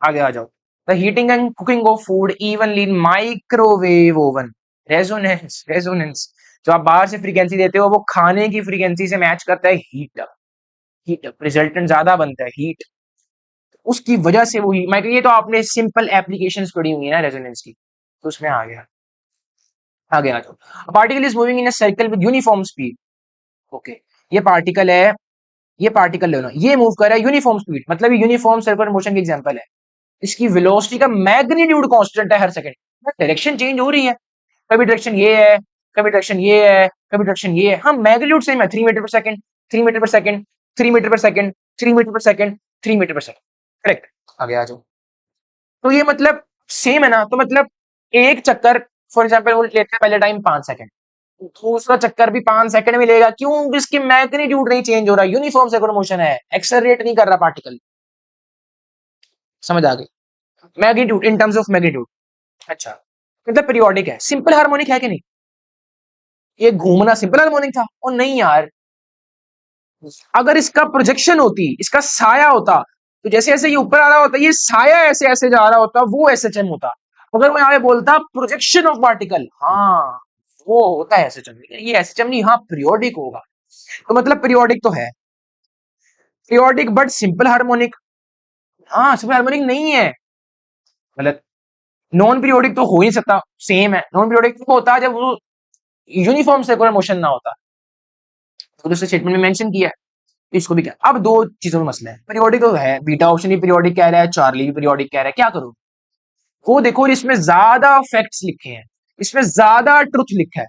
आगे आ जाओ। The heating and cooking of food evenly in microwave oven, resonance, resonance, जो आप बाहर से फ्रीक्वेंसी देते हो वो खाने की फ्रीक्वेंसी से मैच करता है, heat up, heat up resultant ज्यादा बनता है, हीट, उसकी वजह से वही माइक्रो, ये तो आपने सिंपल एप्लीकेशंस पढ़ी हुई है ना रेजोनेंस की, तो उसमें आ गया, आगे आ जाओ। Particle is moving in a circle with uniform speed, okay, ये पार्टिकल है, ये पार्टिकल लेना, ये मूव कर रहा है यूनिफॉर्म स्पीड, मतलब ये यूनिफॉर्म सर्कुलर मोशन की एग्जांपल है, इसकी वेलोसिटी का मैग्नीट्यूड कांस्टेंट है हर सेकंड, डायरेक्शन चेंज हो रही है, कभी डायरेक्शन ये है, कभी डायरेक्शन ये है, कभी डायरेक्शन ये है, हाँ मैग्नीट्यूड सेम है, 3 metre per second, 3 metre per second, 3 metre per second, 3 metre per second, 3 metre per second, correct, आगे आ जाओ। तो ये मतलब सेम है ना, तो मतलब एक चक्कर फॉर एग्जाम्पल वो लेते हैं पहले टाइम 5 सेकंड, दूसरा चक्कर भी 5 सेकंड में लेगा, क्यों? इसकी मैग्नीट्यूड नहीं चेंज हो रहा, यूनिफॉर्म सर्कुलर मोशन है, एक्सेलरेट नहीं कर रहा पार्टिकल। समझ आ गई? Magnitude in terms of magnitude. अच्छा, मतलब पीरियोडिक है, सिंपल हार्मोनिक है कि नहीं? ये घूमना सिंपल हार्मोनिक था? और नहीं यार, अगर इसका प्रोजेक्शन होती, इसका साया होता, तो जैसे जैसे ये ऊपर आ रहा होता, ये साया ऐसे ऐसे जा रहा होता, वो एसएचएम होता। अगर मैं यहाँ पे बोलता प्रोजेक्शन ऑफ पार्टिकल, हाँ वो होता है एसएचएम, ये एसएचएम नहीं, हाँ पीरियोडिक होगा। तो मतलब पीरियोडिक तो है, पीरियोडिक बट सिंपल हार्मोनिक। हाँ सिंपल हार्मोनिक नहीं है, मतलब नॉन पीरियोडिक तो हो ही नहीं सकता, सेम है। नॉन पीरियोडिक तो होता है जब वो यूनिफॉर्म सर्कुलर मोशन ना होता, तो दूसरे स्टेटमेंट में मेंशन किया है। तो इसको भी क्या, अब दो चीजों में मसला है, पीरियोडिक तो है, बीटा ऑप्शन भी पीरियोडिक कह रहा है, चार्ली भी पीरियोडिक कह रहा है, क्या करूं? वो देखो इसमें ज्यादा फैक्ट्स लिखे हैं, इसमें ज्यादा ट्रुथ लिखा है।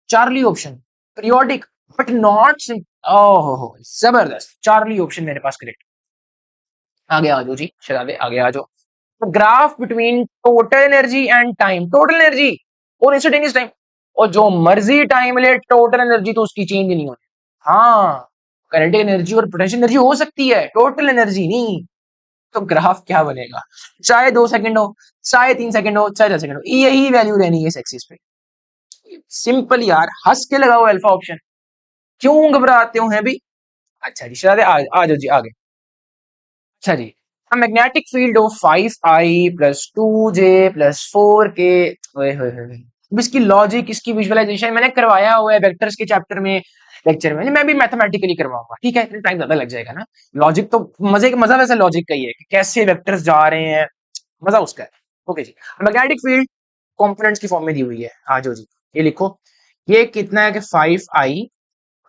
Charlie option periodic but not, ओहो जबरदस्त, चार्ली ऑप्शन मेरे पास करेक्ट। आगे आ जाओ जी शराबे, आगे आ जाओ। तो graph between total energy and time, total energy और इंस्टेंटेनियस टाइम, और जो मर्जी टाइम ले टोटल एनर्जी तो उसकी चेंज नहीं होनी। हाँ करंट एनर्जी और पोटेंशियल एनर्जी हो सकती है, टोटल एनर्जी नहीं। तो ग्राफ क्या बनेगा? चाहे 2 सेकंड हो, चाहे 3 सेकंड हो, चाहे 10 सेकंड हो, यही वैल्यू रहनी है इस एक्सिस पे। सिंपल यार, हंस के लगाओ अल्फा ऑप्शन, क्यों घबराते हो हैं भी? अच्छा जी शायद आ जाओ जी आगे। अच्छा जी, magnetic field of 5i + 2j + 4k। ओए होए होए, अब इसकी लॉजिक, इसकी विजुअलाइजेशन मैंने करवाया हुआ है वेक्टर्स के चैप्टर में, लेक्चर में। मैं भी मैथमेटिकली करवाऊंगा, ठीक है, इतना टाइम ज्यादा लग जाएगा ना। लॉजिक तो मजा वैसे लॉजिक का ही है कि कैसे वेक्टर्स जा रहे हैं, मजा उसका है। ओके जी, मैग्नेटिक फील्ड कंपोनेंट्स की फॉर्म में दी हुई है, आ जाओ जी ये लिखो। ये कितना है कि 5i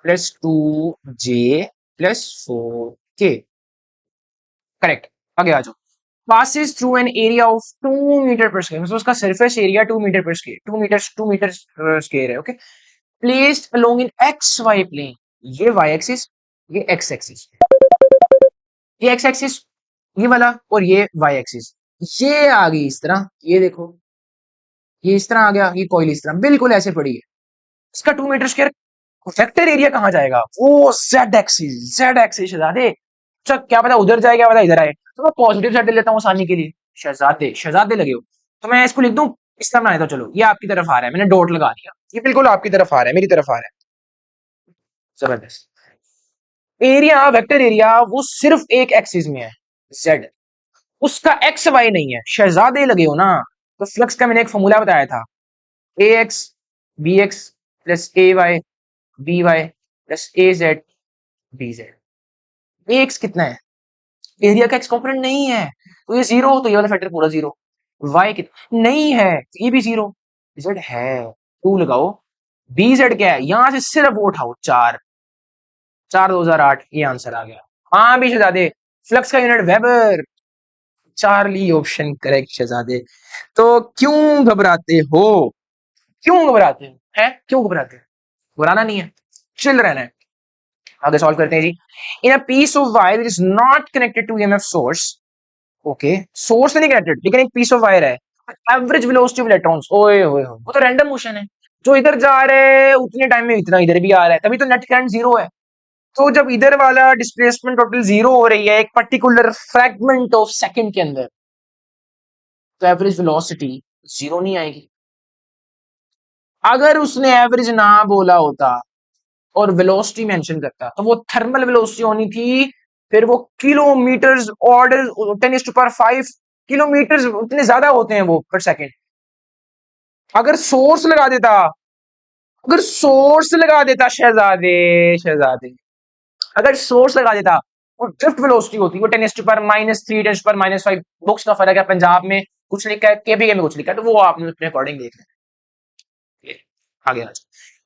+ 2j + 4k, करेक्ट। आगे आ जाओ। passes through an area of 2 metre per square, मतलब उसका surface area 2 metre per square, 2 metre square है, okay. Placed along in x y plane, ये वाई एक्सिस, ये एक्स एक्सिस, ये एक्स एक्सिस ये वाला, और ये वाई एक्सिस, ये आ गई इस तरह, ये देखो, ये इस तरह आ गया, ये कॉइल इस तरह बिल्कुल ऐसे पड़ी है। इसका 2 मीटर स्क्वायर वेक्टर एरिया कहाँ जाएगा? वो जेड एक्सिस, जेड एक्सिस शहजादे। अच्छा क्या पता उधर जाए, क्या पता इधर आए, तो मैं पॉजिटिव साइड ले लेता हूँ आसानी के लिए। शहजादे शहजादे लगे हो, तो मैं इसको लिख दूं इस तरह बनाया, तो चलो ये आपकी तरफ आ रहा है, मैंने डॉट लगा दिया, ये बिल्कुल आपकी तरफ आ रहा है, मेरी तरफ आ रहा है। जबरदस्त। एरिया, वेक्टर एरिया वो सिर्फ एक एक्सिस में है, जेड, उसका एक्स वाई नहीं है, शहजादे लगे हो ना। तो फ्लक्स का मैंने एक फॉर्मूला बताया था, ए एक्स बी एक्स प्लस ए वाई बी वाई प्लस ए जेड बी जेड। ए एक्स कितना है? एरिया का एक्स कॉम्पोनेंट नहीं है, तो ये जीरो, तो ये वाला फैक्टर पूरा जीरो। वाई कितना नहीं है, तो ये भी जीरो। जेड है, टू लगाओ। बी जेड क्या है, यहां से सिर्फ वो उठाओ, चार, 4 2008, ये आंसर आ गया। हाँ भी शहजादे, फ्लक्स का unit weber, Charlie option correct शहजादे। तो क्यों घबराते हो, क्यों घबराते हो, हैं क्यों घबराते हो? घबराना नहीं है, चिल रहना है। आगे सॉल्व करते हैं जी। In a piece of wire is not connected to EMF source, okay source से नहीं कनेक्टेड, लेकिन एक पीस ऑफ वायर है, एवरेज वेलोसिटी ऑफ इलेक्ट्रॉन्स, ओए होए होए, वो तो रैंडम मोशन है, जो इधर जा रहे हैं उतने टाइम में इतना इधर भी आ रहा है, तभी तो नेट करंट जीरो है। तो जब इधर वाला डिस्प्लेसमेंट टोटल जीरो हो रही है एक पर्टिकुलर फ्रैगमेंट ऑफ सेकंड के अंदर, तो एवरेज वेलोसिटी जीरो नहीं आएगी। अगर उसने एवरेज ना बोला होता और वेलोसिटी मेंशन करता, तो वो थर्मल वेलोसिटी होनी थी, फिर वो किलोमीटर्स, ऑर्डर 10⁵ किलोमीटर्स, उतने ज्यादा होते हैं वो पर सेकंड। अगर सोर्स लगा देता, अगर सोर्स लगा देता शहजादे, शहजादे अगर सोर्स लगा देता, वो ड्रिफ्ट वेलोसिटी होती, वो 10⁻³ 10⁻5। बुक्स का फर्क है, पंजाब में कुछ लिखा है, केपीके में कुछ लिखा है, तो वो आपने अपने अकॉर्डिंग देख लें। आगे आ जाओ।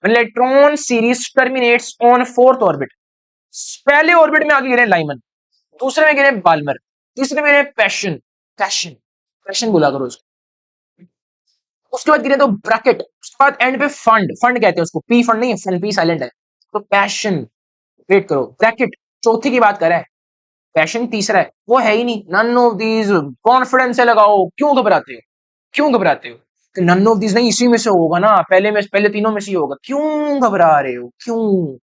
Electron series terminates on fourth orbit, पहले ऑर्बिट में आगे गिरे लाइमन, दूसरे में गिरे बाल्मर, तीसरे में गिरे पैशन, पैशन, पैशन बोला करो उसको। उसके बाद गिरे तो ब्रैकेट, उसके बाद एंड पे फंड, फंड कहते हैं उसको, पी फंड नहीं है, फंड पी साइलेंट है, तो पैशन, वेट करो, ब्रैकेट चौथी की बात कर रहा है, पैशन तीसरा है, वो है ही नहीं। नन ऑफ दीज, कॉन्फिडेंस से लगाओ, क्यों घबराते हो, क्यों घबराते हो? तो नन ऑफ दीज नहीं, इसी में से होगा ना, पहले तीनों में से ही होगा, क्यों घबरा रहे हो, क्यों?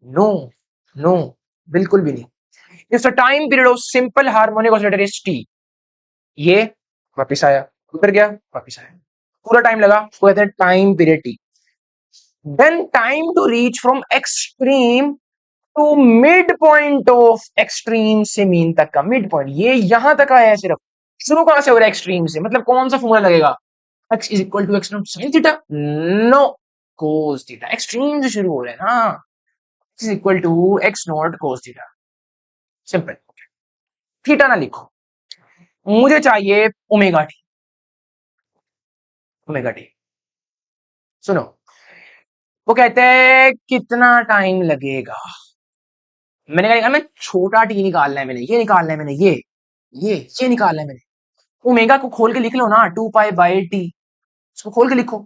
नो, नो, बिल्कुल भी नहीं। It's a time period of simple harmonic oscillator is T. ये वापिस आया, उतर गया, वापिस आया, पूरा टाइम लगा, उसको कहते हैं time period T. Then time to reach from extreme to mid point of extreme से मीन तक का मिड पॉइंट, ये यहां तक आया है सिर्फ। शुरू कहां से हो रहा है? एक्सट्रीम से। मतलब कौन सा फॉर्मूला लगेगा? x is equal to x not sine theta? No, cos theta. Extreme से शुरू हो रहा है ना, x is equal to x naught cos theta. Simple. Theta ना लिखो, मुझे चाहिए ओमेगा टी। ओमेगा टी, सुनो, वो कहते हैं कितना टाइम लगेगा। मैंने कहा मैं छोटा टी निकालना है, मैंने ये निकालना है, मैंने ये निकालना है मैंने। ओमेगा को खोल के लिख लो ना, 2 पाई बाई टी, इसको खोल के लिखो,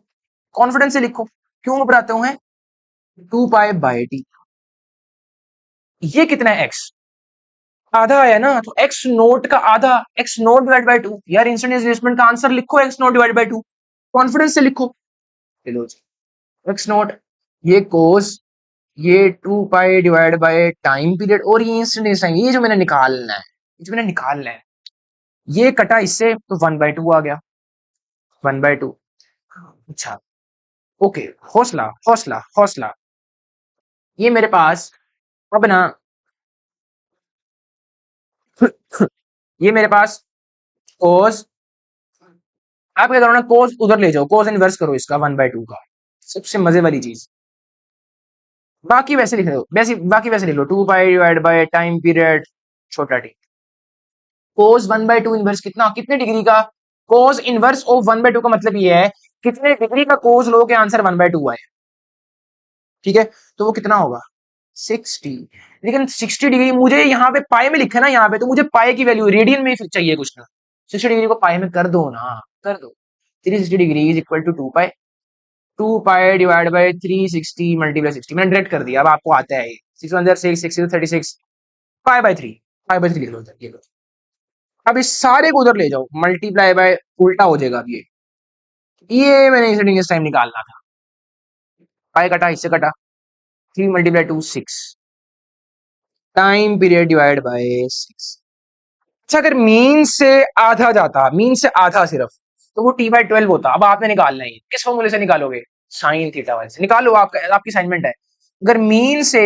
कॉन्फिडेंस से लिखो, क्यों घबराते हो? हैं 2 पाई बाई टी। ये कितना है? एक्स आधा आया ना, तो एक्स नोट का आधा, x note divide by two. यार इंस्टेंटेनियस डिस्प्लेसमेंट का आंसर लिखो, x note divide by two, confidence से लिखो। लो जी, एक्स नोट, ये कोस, ये 2 pi divide by time period, और ये इंस्टेंटेनियस टाइम, ये जो मैंने निकालना है, ये जो मैंने निकालना है, ये कटा इससे तो 1/2 आ गया, 1/2। अच्छा, ओके, हौसला हौसला हौसला। ये मेरे पास अब ना ये मेरे पास कोस, आप क्या करो ना, कोस उधर ले जाओ, कोस इनवर्स करो इसका 1/2 का। सबसे मजे वाली चीज, बाकी वैसे लिख लो, बाकी वैसे लिख लो, 2 pi divide by time period छोटा टी। कोस 1/2 इनवर्स कितना, कितने डिग्री का? कोस इनवर्स ऑफ 1/2 का मतलब ये है कितने डिग्री का कोस लो के आंसर 1/2 आए। ठीक है, तो वो कितना होगा? 60। लेकिन 60 डिग्री मुझे यहाँ पे पाई में लिखा है ना, यहाँ पे तो मुझे पाई की वैल्यू रेडियन में फिर चाहिए कुछ ना। 60 डिग्री को पाई में कर दो ना, कर दो। 360 degree is equal to 2 pi, 2 pi divide by 360 multiply 60। मैंने डायरेक्ट कर दिया, अब आपको आता है ये। 6 1 6 6 36 पाई बाई 3, पाई बाई 3 लिख लो इधर, ये लो। अब इस सारे को उधर ले जाओ, मल्टीप्लाई बाय उल्टा हो जाएगा अब ये मैंने इंस्टेंटेनियस टाइम निकालना था। पाई कटा, इससे कटा, 3 × 2 6, टाइम पीरियड डिवाइड बाय 6। अच्छा, अगर मीन से आधा जाता, मीन से आधा सिर्फ, तो वो t/12 होता। अब आपने निकालना है, किस फॉर्मूले से निकालोगे? साइन थीटा वाले से निकालो, आपकी असाइनमेंट है। अगर मीन से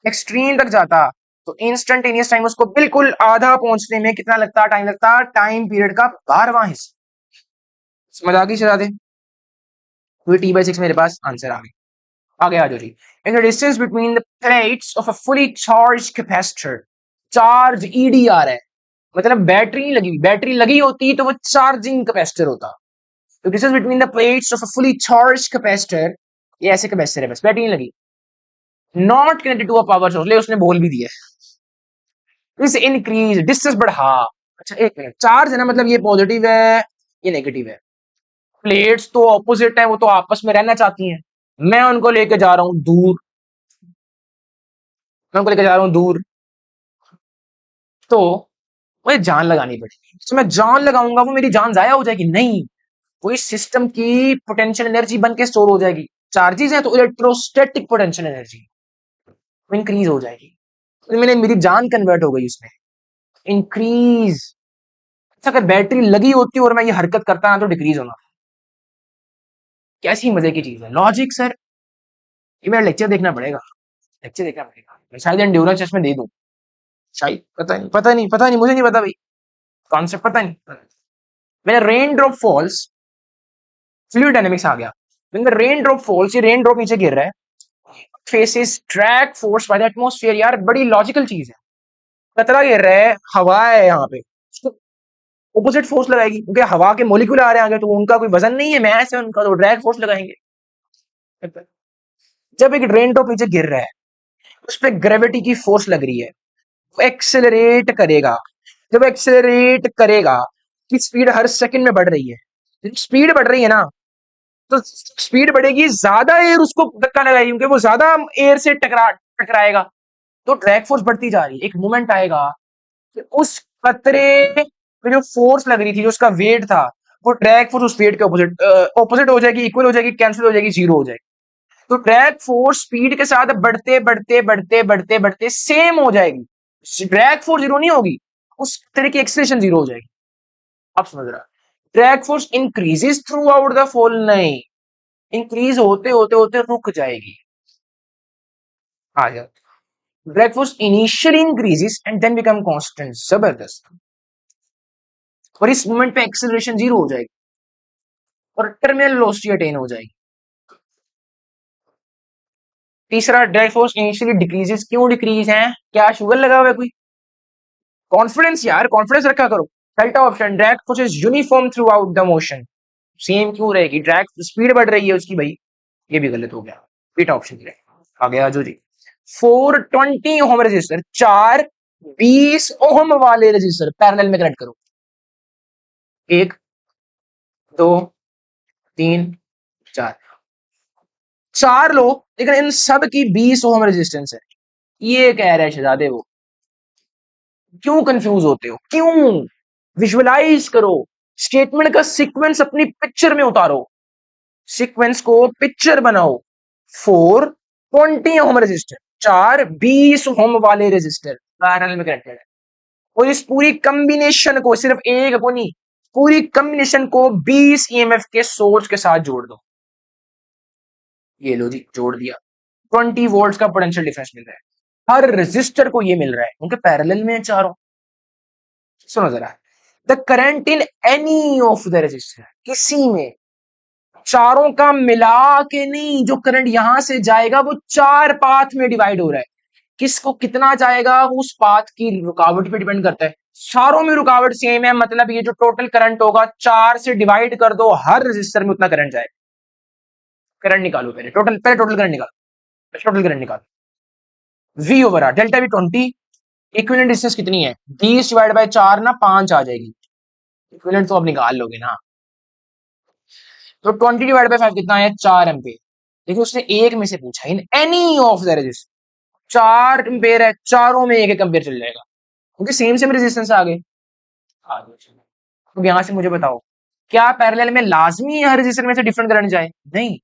एक्सट्रीम तक जाता तो इंस्टेंटेनियस टाइम उसको बिल्कुल आधा पहुंचने में कितना लगता, टाइम लगता? टाइम पीरियड का 12वां हिस्सा। समझ आ गई शहजादे? तो t/6 मेरे पास आंसर आ गया। आगे आ जाओ जी। In the distance between the plates of a fully charge capacitor, charge EDR है, मतलब बैटरी नहीं लगी, बैटरी लगी होती तो वो चार्जिंग कैपेसिटर होता। तो distance between the plates of a fully charge capacitor, ये ऐसे कैपेसिटर है, बस बैटरी नहीं लगी, not connected to a power source. ले उसने बोल भी दिया, इस इंक्रीज डिस्टेंस बढ़ा। अच्छा एक मिनट, चार्ज है ना, मतलब ये पॉजिटिव है, ये नेगेटिव है। प्लेट्स तो ऑपोजिट है, वो तो आपस में रहना चाहती हैं। मैं उनको लेके जा रहा हूं दूर, मैं उनको लेके जा रहा हूं दूर, तो मुझे जान लगानी पड़ेगी। तो मैं जान लगाऊंगा, वो मेरी जान जाया हो जाएगी? नहीं, वो इस सिस्टम की पोटेंशियल एनर्जी बन के स्टोर हो जाएगी। चार्जेस है तो इलेक्ट्रोस्टैटिक पोटेंशियल एनर्जी इंक्रीज हो जाएगी, तो मैंने मेरी जान कन्वर्ट हो गई उसमें, इंक्रीज। अच्छा, अगर बैटरी लगी होती और मैं ये हरकत करता ना, तो डिक्रीज होना। कैसी मजे की चीज है लॉजिक सर। ये मेरा लेक्चर देखना पड़ेगा, लेक्चर देखना पड़ेगा। मैं शायद एंड्योरेंस टेस्ट में दे दूं, शायद, पता नहीं, पता नहीं, पता नहीं, मुझे नहीं पता भाई, कॉन्सेप्ट पता नहीं, मैंने rain drop falls, fluid dynamics आ गया। When the rain drop falls, ये रेन ड्रॉप नीचे गिर रहा है, faces drag force by the atmosphere. यार बड़ी लॉजिकल चीज है, कतरा गिर रहा है, हवा है यहाँ पे, ऑपोजिट फोर्स लगाएगी, क्योंकि हवा के मोलिक्यूल आ रहे हैं आगे, तो उनका कोई वजन नहीं है, मैस है उनका, तो ड्रैग फोर्स लगाएंगे। जब एक रेन ड्रॉप नीचे गिर रहा है, उस पर ग्रेविटी की फोर्स लग रही है, वो एक्सेलरेट करेगा। जब एक्सेलरेट करेगा, की स्पीड हर सेकंड में बढ़ रही है, स्पीड बढ़ रही है ना, तो स्पीड बढ़ेगी, ज्यादा एयर उसको धक्का लगाएगी, क्योंकि वो ज्यादा एयर से टकराएगा। तो ड्रैग फोर्स बढ़ती जा रही है, एक मोमेंट आएगा कि उस कतरे पे जो फोर्स लग रही थी, जो उसका वेट था, वो ड्रैग फोर्स उस वेट के ऑपोजिट ऑपोजिट हो जाएगी, इक्वल हो जाएगी, कैंसिल हो जाएगी, जीरो हो जाएगी। तो ड्रैग फोर्स स्पीड के साथ बढ़ते बढ़ते बढ़ते बढ़ते बढ़ते सेम हो जाएगी, ड्रैग फोर्स जीरो नहीं होगी, उस तरह की एक्सेलरेशन जीरो हो जाएगी। आप समझ रहा, drag force increases throughout the fall, नहीं, इंक्रीज होते होते होते रुक जाएगी। आ जाए, drag force initially increases and then become constant, जबरदस्त। और इस मोमेंट पे एक्सेलरेशन जीरो हो जाएगी और टर्मिनल वेलोसिटी अटेन हो जाएगी। तीसरा, ड्रैग फोर्स इनिशियली डिक्रीजेस, क्यों डिक्रीज है, क्या शुगर लगा हुआ है कोई, कॉन्फिडेंस यार, कॉन्फिडेंस रखा करो। पहला option, drag force is uniform through out the motion, same क्यों रहेगी, ड्रैग स्पीड बढ़ रही है उसकी भाई, ये भी गलत हो गया, बीटा ऑप्शन आ गया जो जी। 420 ओम रजिस्टर, 420 ओम वाले रजिस्टर पैरेलल में कनेक्ट करो, 1 2 3 4, 4 लो, लेकिन इन सब की 20 ओम रेजिस्टेंस है, ये कह रहे हैं शहजादे वो, क्यों कंफ्यूज होते हो, क्यों, विजुअलाइज करो, स्टेटमेंट का सीक्वेंस अपनी पिक्चर में उतारो, सीक्वेंस को पिक्चर बनाओ। 420 ओम रेजिस्टर, 4 20 ओम वाले रेजिस्टर पैरेलल में कनेक्टेड है, और इस पूरी कॉम्बिनेशन को, सिर्फ एक को नहीं, पूरी कॉम्बिनेशन को 20 ईएमएफ के सोर्स के साथ जोड़ दो, ये लो जी जोड़ दिया, 20 वोल्ट का पोटेंशियल डिफरेंस मिल रहा है, हर रेजिस्टर को ये मिल रहा है क्योंकि पैरेलल में है चारों। सुनो जरा, the current in any of the resistor, किसी में, चारों का मिला के नहीं, जो करंट यहां से जाएगा वो 4 पाथ में डिवाइड हो रहा है, किसको कितना जाएगा वो उस पाथ की रुकावट पे डिपेंड करता है, चारों में रुकावट सेम है, मतलब ये जो टोटल करंट होगा 4 से डिवाइड कर दो, हर रेजिस्टर में उतना करंट जाएगा। करंट निकालो पहले, टोटल करंट निकालो, टोटल करंट निकालो, V over R, delta V 20, equivalent distance कितनी है, 20 डिवाइड बाय 4 ना 5 आ जाएगी, इक्विवेलेंट तो आप निकाल लोगे ना, तो 20 डिवाइड बाय 5 कितना है, 4 एम्पेयर। देखिए उसने एक में से पूछा, in any of the resistor, 4 ampere है, चारों में एक एक एम्पेयर चल जाएगा, क्योंकि सेम सेम रेजिस्टेंस आ गए। तो यहां से मुझे बताओ, क्या पैरेलल में लाजमी है हर रेजिस्टर में से डिफरेंट करंट जाए, नहीं,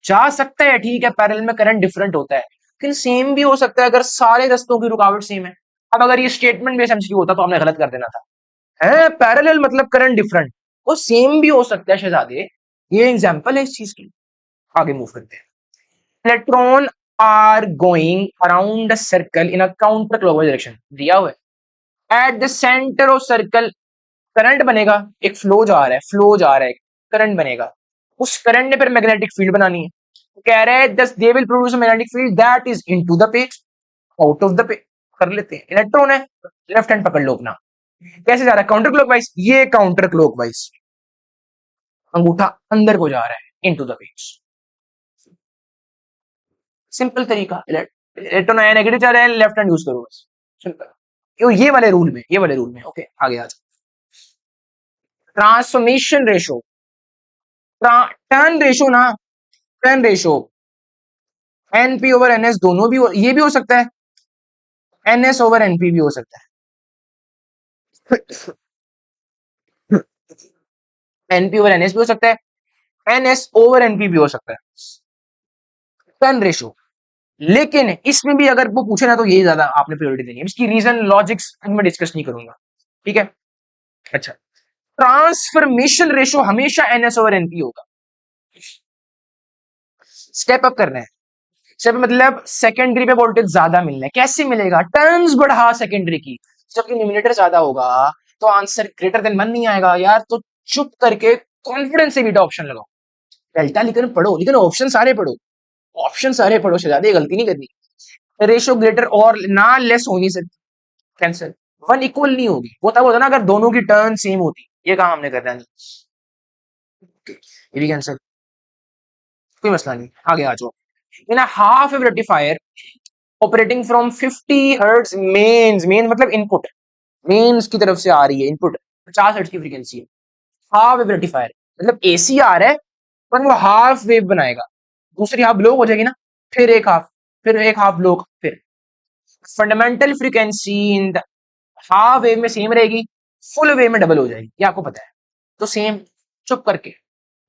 जा सकता है, ठीक है, पैरेलल में करंट डिफरेंट होता है, लेकिन सेम भी हो सकता है अगर सारे रस्तों की रुकावट सेम है। अब अगर ये स्टेटमेंट बेस्ड एमसीक्यू होता तो हमने गलत कर देना था, है पैरेलल मतलब करंट डिफरेंट, वो सेम भी हो सकता है शहजादे, ये एग्जांपल है इस चीज की। आगे मूव करते हैं, electron are going around the circle in a counter clockwise direction, दिया हुआ है, at the centre of circle current बनेगा, एक फ्लो जा रहा है, फ्लो जा रहा है, करंट बनेगा, उस करंट ने फिर मैग्नेटिक फील्ड बनानी है, तो कह रहे हैं दस they will produce a magnetic field that is into the pay, out of the pay, कर लेते हैं, इलेक्ट्रॉन है, लेफ्ट हैंड पकड़ लो अपना, कैसे जा रहा है, काउंटर क्लॉकवाइज, ये काउंटर क्लॉकवाइज, अंगूठा अंदर को जा रहा है इनटू द पेज, सिंपल तरीका, इलेक्ट्रॉन आया नेगेटिव जा रहा है, लेफ्ट हैंड यूज करो बस, सिंपल, ये वाले रूल में, ये वाले रूल में, ओके आगे आ जाओ, ट्रांसफॉर्मेशन रेशो, टर्न रेशो ना, turn ratio, NP over NS दोनों भी ये भी हो सकता है, एनएस ओवर एनपी भी हो सकता है, एनपी ओवर एनएस भी हो सकता है, एनएस ओवर एनपी भी हो सकता है, टर्न रेशो। लेकिन इसमें भी अगर वो पूछे ना तो ये ज्यादा आपने प्रायोरिटी देनी है, इसकी रीजन लॉजिक्स मैं डिस्कस नहीं करूंगा, ठीक है। अच्छा, ट्रांसफॉर्मेशन रेशो हमेशा एनएस ओवर एनपी होगा, स्टेप अप करना है, स्टेप मतलब सेकेंडरी पे वोल्टेज ज्यादा मिलना है, कैसे मिलेगा, टर्न्स बढ़ा सेकेंडरी की, जबकि न्यूमिनेटर ज्यादा होगा तो आंसर ग्रेटर देन 1 नहीं आएगा यार, तो चुप करके कॉन्फिडेंस से बीटा ऑप्शन लगाओ, डेल्टा लेकर पढ़ो, लेकिन ऑप्शन सारे पढ़ो, ऑप्शन सारे पढ़ो, शहजादे गलती नहीं करनी, रेशो ग्रेटर और ना लेस हो नहीं सकती, कैंसिल, 1 इक्वल नहीं होगी, वो तब होता ना अगर दोनों की टर्न सेम होती, ये काम हमने करना नहीं, ये भी कैंसिल, कोई मसला नहीं, आगे आ जाओ, in a half wave rectifier operating from 50 hertz mains, main मतलब इनपुट, मेन्स की तरफ से आ रही है इनपुट, 50 हर्ट्ज की फ्रीक्वेंसी है, हाफ वेव रेक्टिफायर मतलब एसी आ रहा है पर वो हाफ वेव बनाएगा, दूसरी हाफ ब्लॉक हो जाएगी ना, फिर एक हाफ, फिर एक हाफ ब्लॉक, फिर fundamental frequency in the half wave में सेम रहेगी, फुल वेव में डबल हो जाएगी, ये आपको पता है। तो सेम, चुप करके,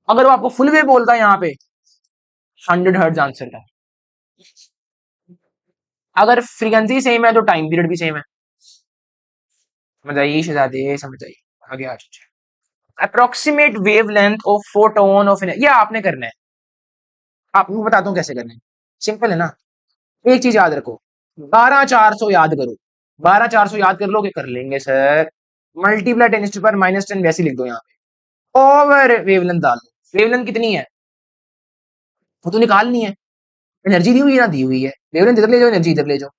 अगर वो आपको फुल वेव बोलता है यहाँ पे 100 हर्ट्ज आंसर था। अगर फ्रीक्वेंसी सेम है तो टाइम पीरियड भी सेम है। समझ आइए शहजादे, समझ आइए। आगे आ जाइए। Approximate wavelength of photon of, ये आपने करना है। आपको बताता हूँ कैसे करना है, सिंपल है ना। एक चीज याद रखो, 12 400 याद करो। 12 400 याद कर लोगे, कर लेंगे सर। मल्टीप्लाई 10⁻⁻10 वैसे लिख दो यहाँ पे, ओवर वेवलेंथ डाल दो। वेवलेंथ कितनी है वो तो निकालनी है। एनर्जी दी हुई है ना, दी हुई है। वेवलेंथ इधर ले जाओ, एनर्जी इधर ले जाओ।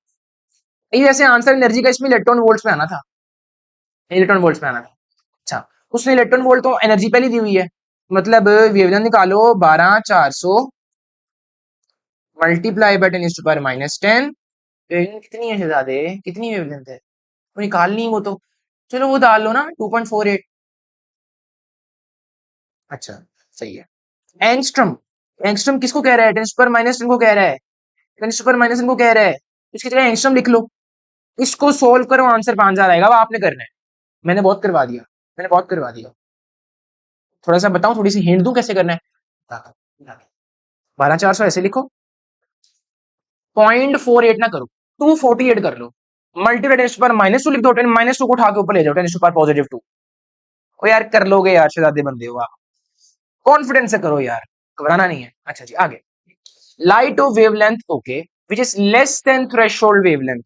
ये वैसे आंसर एनर्जी का इसमें इलेक्ट्रॉन वोल्ट्स में आना था, इलेक्ट्रॉन वोल्ट्स में आना था। अच्छा, उसने इलेक्ट्रॉन वोल्ट तो एनर्जी पहले दी हुई है, मतलब वेवलेंथ निकालो 12 400 मल्टीप्लाई बाय 10⁻⁻10। वेवलेंथ कितनी है शहजादे, कितनी वेवलेंथ है वो निकालनी है वो तो। चलो वो डाल लो ना, 2.48। अच्छा, सही है। एंगस्ट्रम, एंगस्ट्रम किसको कह रहा है, 10⁻⁻10 को कह रहा है, 10⁻⁻10 को कह रहा है। इसकी जगह एंगस्ट्रम लिख लो, इसको सोल्व करो, आंसर 5000 आएगा। वो आपने करना है, मैंने बहुत करवा दिया, मैंने बहुत करवा दिया। थोड़ा सा बताऊं, थोड़ी सी हिंट दूं कैसे करना है। 12 400 ऐसे लिखो, 0.48 ना करो, 248 कर लो। मल्टीप्लाई टेन पर -2 लिख दो, -2 को उठा के ऊपर ले जाओ, +2। ओ यार कर लोगे यार, शहजादे बंदे हो आप, कॉन्फिडेंस से करो यार, घबराना नहीं है। अच्छा जी आगे। Light of wavelength okay which is less than threshold wavelength.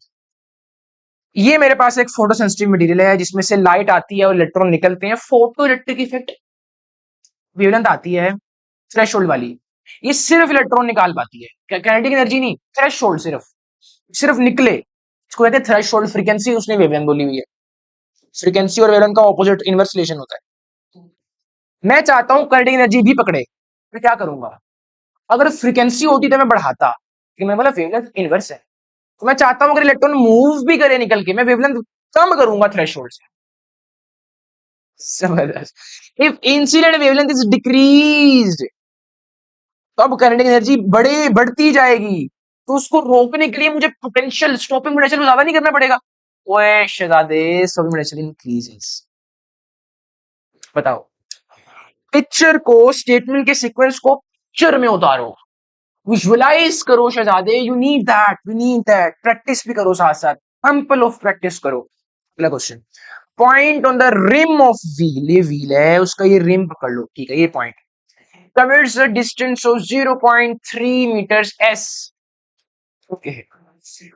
ये मेरे पास एक फोटो सेंसिटिव मटेरियल है जिसमें से लाइट आती है और इलेक्ट्रॉन निकलते हैं, फोटो इलेक्ट्रिक इफेक्ट वेवलेंथ आती है थ्रेशोल्ड वाली। ये सिर्फ इलेक्ट्रॉन निकाल पाती है, काइनेटिक एनर्जी नहीं, थ्रेशोल्ड सिर्फ, सिर्फ निकले, इसको कहते हैं थ्रेशोल्ड। फ्रीक्वेंसी उसने वेवलेंथ बोली हुई है। फ्रीक्वेंसी और वेवलेंथ का ऑपोजिट इनवर्स रिलेशन होता है। मैं चाहता हूं काइनेटिक एनर्जी भी पकड़े, मैं क्या करूंगा, अगर फ्रीक्वेंसी होती तो मैं बढ़ाता, कि मैं बोला वेवलेंथ इनवर्स है, तो मैं चाहता हूं अगर इलेक्ट्रॉन मूव भी करे निकल के, मैं वेवलेंथ कम करूंगा थ्रेशोल्ड से। जबरदस्त। If incident wavelength is decreased, तो अब काइनेटिक एनर्जी बढ़ती जाएगी, तो उसको रोकने के लिए मुझे पोटेंशियल, स्टॉपिंग पोटेंशियल ज्यादा नहीं करना पड़ेगा। ओए शहजादे, स्टॉपिंग पोटेंशियल इंक्रीजेस। बताओ, पिक्चर को, स्टेटमेंट के सीक्वेंस को पिक्चर में उतारो, विजुअलाइज करो शहजादे, you need that, you need that, practice भी करो साथ साथ, एम्पल ऑफ प्रैक्टिस करो। अगला question, point on the rim of wheel, ये व्हील है उसका, ये रिम पकड़ लो, ठीक है, ये point covers a distance of 0.3 meters s. Okay.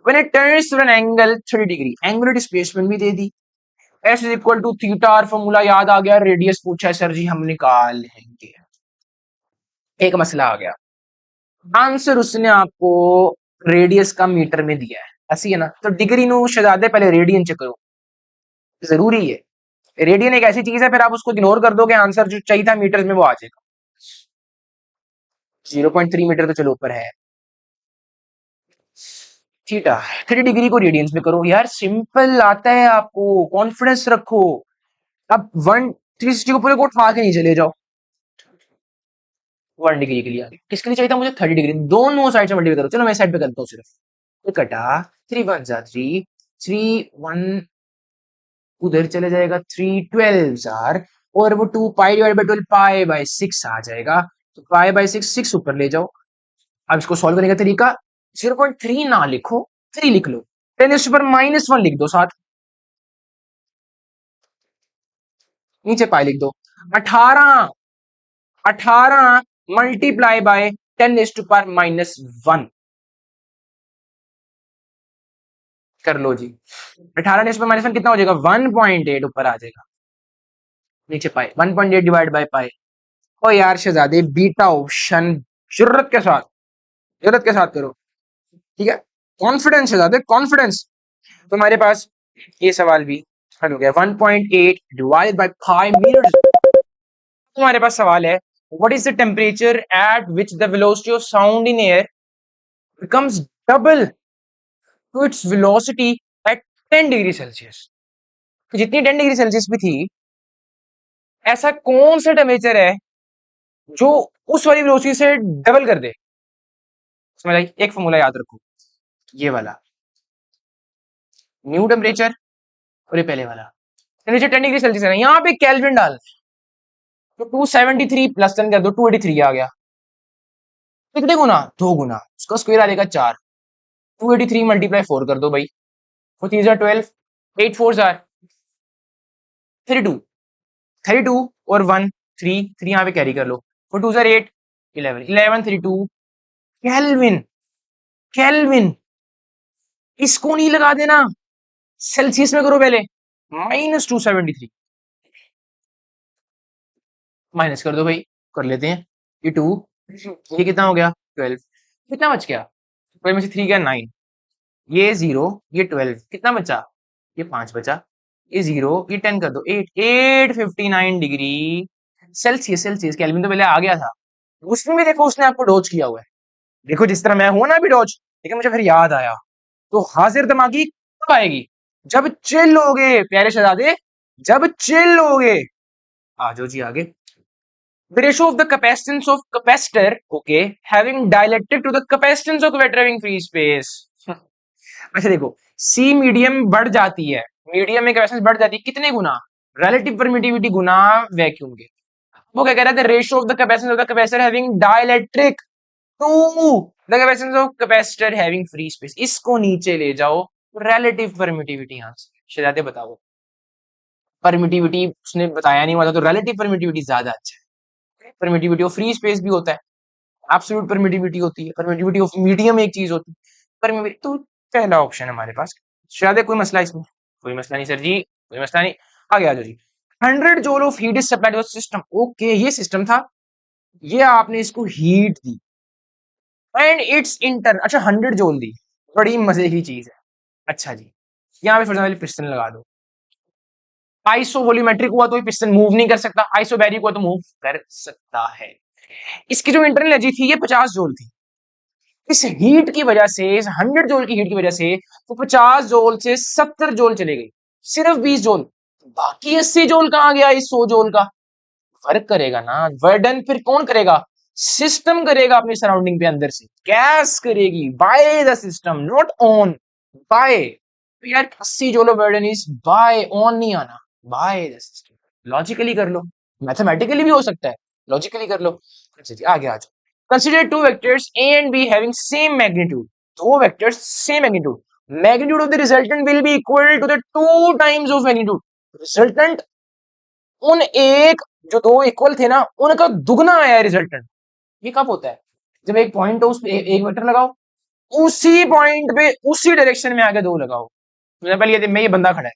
When it turns to an angle 30 degree, angular displacement भी दे दी, s is equal to theta, और फॉर्मूला याद आ गया, रेडियस पूछा है सर जी, हम निकाल लेंगे। एक मसला आ गया, आंसर उसने आपको रेडियस का मीटर में दिया है, ऐसी है ना, तो डिग्री नो शहजादे पहले रेडियन चेक करो, जरूरी है। रेडियन एक ऐसी चीज है, फिर आप उसको इग्नोर कर दोगे, आंसर जो चाहिए था मीटर में वो आ जाएगा। 0.3 मीटर तो चलो ऊपर है। थीटा, 30 डिग्री को रेडियंस में करो यार, सिंपल आता है आपको, कॉन्फिडेंस रखो। अब 360 को पूरे को उठा के नीचे ले जाओ, 1 डिग्री के लिए किसके लिए चाहिए था मुझे, 30 डिग्री, दोनों साइड से मल्टीप्लाई करो। चलो मैं साइड पे करता हूँ सिर्फ, तो कटा 3 1 3, 3 1 उधर चले जाएगा, 3 12 और वो 2 पाई/12 पाई/6 आ जाएगा, तो पाई/6 6 ऊपर ले जाओ। अब इसको सॉल्व करने का तरीका, 0.3 ना लिखो, 3 लिख लो, 10⁻⁻1 लिख दो साथ, नीचे पाई लिख दो। 18, 18 मल्टीप्लाई बाय 10⁻⁻1 कर लो जी। 18 10⁻⁻1 कितना हो जाएगा, 1.8 ऊपर आ जाएगा, नीचे पाई, 1.8 डिवाइड बाय पाई। ओ यार शहजादे, बीटा ऑप्शन जरूरत के साथ, जरूरत के साथ करो, ठीक है, कॉन्फिडेंस शहजादे, कॉन्फिडेंस। तुम्हारे पास ये सवाल भी हल हो गया, 1.8 डिवाइड बाय 5 मीटर। तुम्हारे पास सवाल है, what is the temperature at which the velocity of sound in air becomes double two its velocity at 10 degree Celsius. जितनी 10 डिग्री सेल्सियस भी थी, ऐसा कौन सा टेम्परेचर है जो उस वाली वेलोसिटी से डबल कर दे। समझ आई, एक फॉर्मूला याद रखो, ये वाला, न्यू टेम्परेचर और ये पहले वाला टेम्परेचर 10 डिग्री सेल्सियस है, यहाँ पे केल्विन डाल, तो 273 प्लस 10 कर दो, 283 आ गया। कितने गुना? 2 गुना, उसका स्क्वायर आ जाएगा 4। 283 मल्टीप्लाई 4 कर दो भाई, 4 3 are 12, 8 4 are 32, 32 और 1 3 3 यहाँ पे कैरी कर लो, 4 2 are 8, 11 11 32 केल्विन। केल्विन इसको नहीं लगा देना, सेल्सियस में करो पहले, -273 माइनस कर दो भाई, कर लेते हैं। ये 2, ये कितना हो गया 12, कितना बच गया 12 में से 3 गया 9, ये 0, ये 12, कितना बचा, ये 5 बचा, ये 0, ये 10 कर दो 8, 859 डिग्री सेल्सियस। सेल्सियस केल्विन तो पहले आ गया था, उसमें भी देखो उसने आपको डॉज किया हुआ है। देखो जिस तरह मैं हूं ना अभी डॉज, लेकिन मुझे फिर याद आया, तो हाजिर दिमागी कब आएगी? जब चिल होगे प्यारे शहजादे, जब चिल होगे। आ जाओ जी आगे। The ratio of the capacitance of capacitor, okay, having dielectric to the capacitance of capacitor having free space. अच्छा देखो, C मीडियम बढ़ जाती है, मीडियम में कैपेसिटेंस बढ़ जाती है कितने गुना? रिलेटिव परमिटिविटी गुना वैक्यूम के। वो क्या कह रहा था? Ratio of the capacitance of the capacitor having dielectric to the capacitance of capacitor having free space. इसको नीचे ले जाओ, रिलेटिव परमिटिविटी यहां से शहजादे बताओ। परमिटिविटी उसने बताया नहीं हुआ था, तो रिलेटिव परमिटिविटी ज्यादा अच्छा है। परमिटिविटी ऑफ फ्री स्पेस भी होता है, एब्सोल्यूट परमिटिविटी होती है, परमिटिविटी ऑफ मीडियम एक चीज होती है। परमिटिविटी तो पहला ऑप्शन हमारे पास। शायद कोई मसला इसमें? कोई मसला नहीं सर जी, कोई मसला नहीं। आगे आ जाओ जी। 100 joule of heat is supplied to system. Okay, ये सिस्टम था, ये आपने इसको हीट दी एंड इट्स इंटर, अच्छा 100 जूल दी, बड़ी मजे की चीज है। अच्छा जी, यहाँ पे फॉर एग्जाम्पल पिस्टन लगा दो, आइसो वॉल्यूमेट्रिक हुआ तो ये पिस्टन मूव नहीं कर सकता, आइसोबैरिक हुआ तो मूव कर सकता है। इसकी जो इंटरनल एनर्जी थी ये 50 जूल थी। इस हीट की वजह से, इस 100 जूल की हीट की वजह से वो 50 जूल से 70 जूल चले गई, सिर्फ 20 जूल, बाकी 80 जूल कहां गया? इस 100 जूल का फर्क करेगा ना, वर्डन फिर कौन करेगा? सिस्टम करेगा अपनी सराउंडिंग पे, अंदर से गैस करेगी, by the system, not on, by. तो यार 80 joule of work done is by, on नहीं आना, बाय द सिस्टम। लॉजिकली कर लो, मैथमेटिकली भी हो सकता है, लॉजिकली कर लो। अच्छा जी आगे आ जाओ। Consider two vectors A and B having same magnitude. दो vectors same magnitude. Magnitude of the resultant will be equal to the 2 times of magnitude. Resultant उन एक जो दो इक्वल थे ना, उनका दुगना आया रिजल्टेंट। ये कब होता है? जब एक पॉइंट हो उस पे एक वेक्टर लगाओ, उसी पॉइंट पे उसी डायरेक्शन में आगे दो लगाओ। पहले ये बंदा खड़ा है,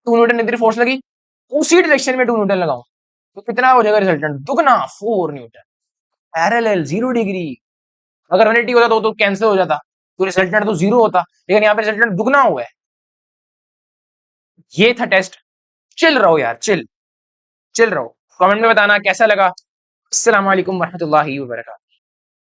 2 न्यूटन इधर फोर्स लगी, उसी डायरेक्शन में 2 न्यूटन लगाओ, तो कितना हो जाएगा रिजल्टेंट? दुगना, 4 न्यूटन। Parallel 0 degree. अगर 180 होता तो कैंसिल हो जाता, तो रिजल्टेंट तो 0 होता, लेकिन यहाँ पे रिजल्टेंट दुगना हुआ है। ये था टेस्ट। चिल रहो यार, चिल रहो। कमेंट में बताना कैसा लगा। अस्सलाम वालेकुम रहमतुल्लाहि व बरकातहू।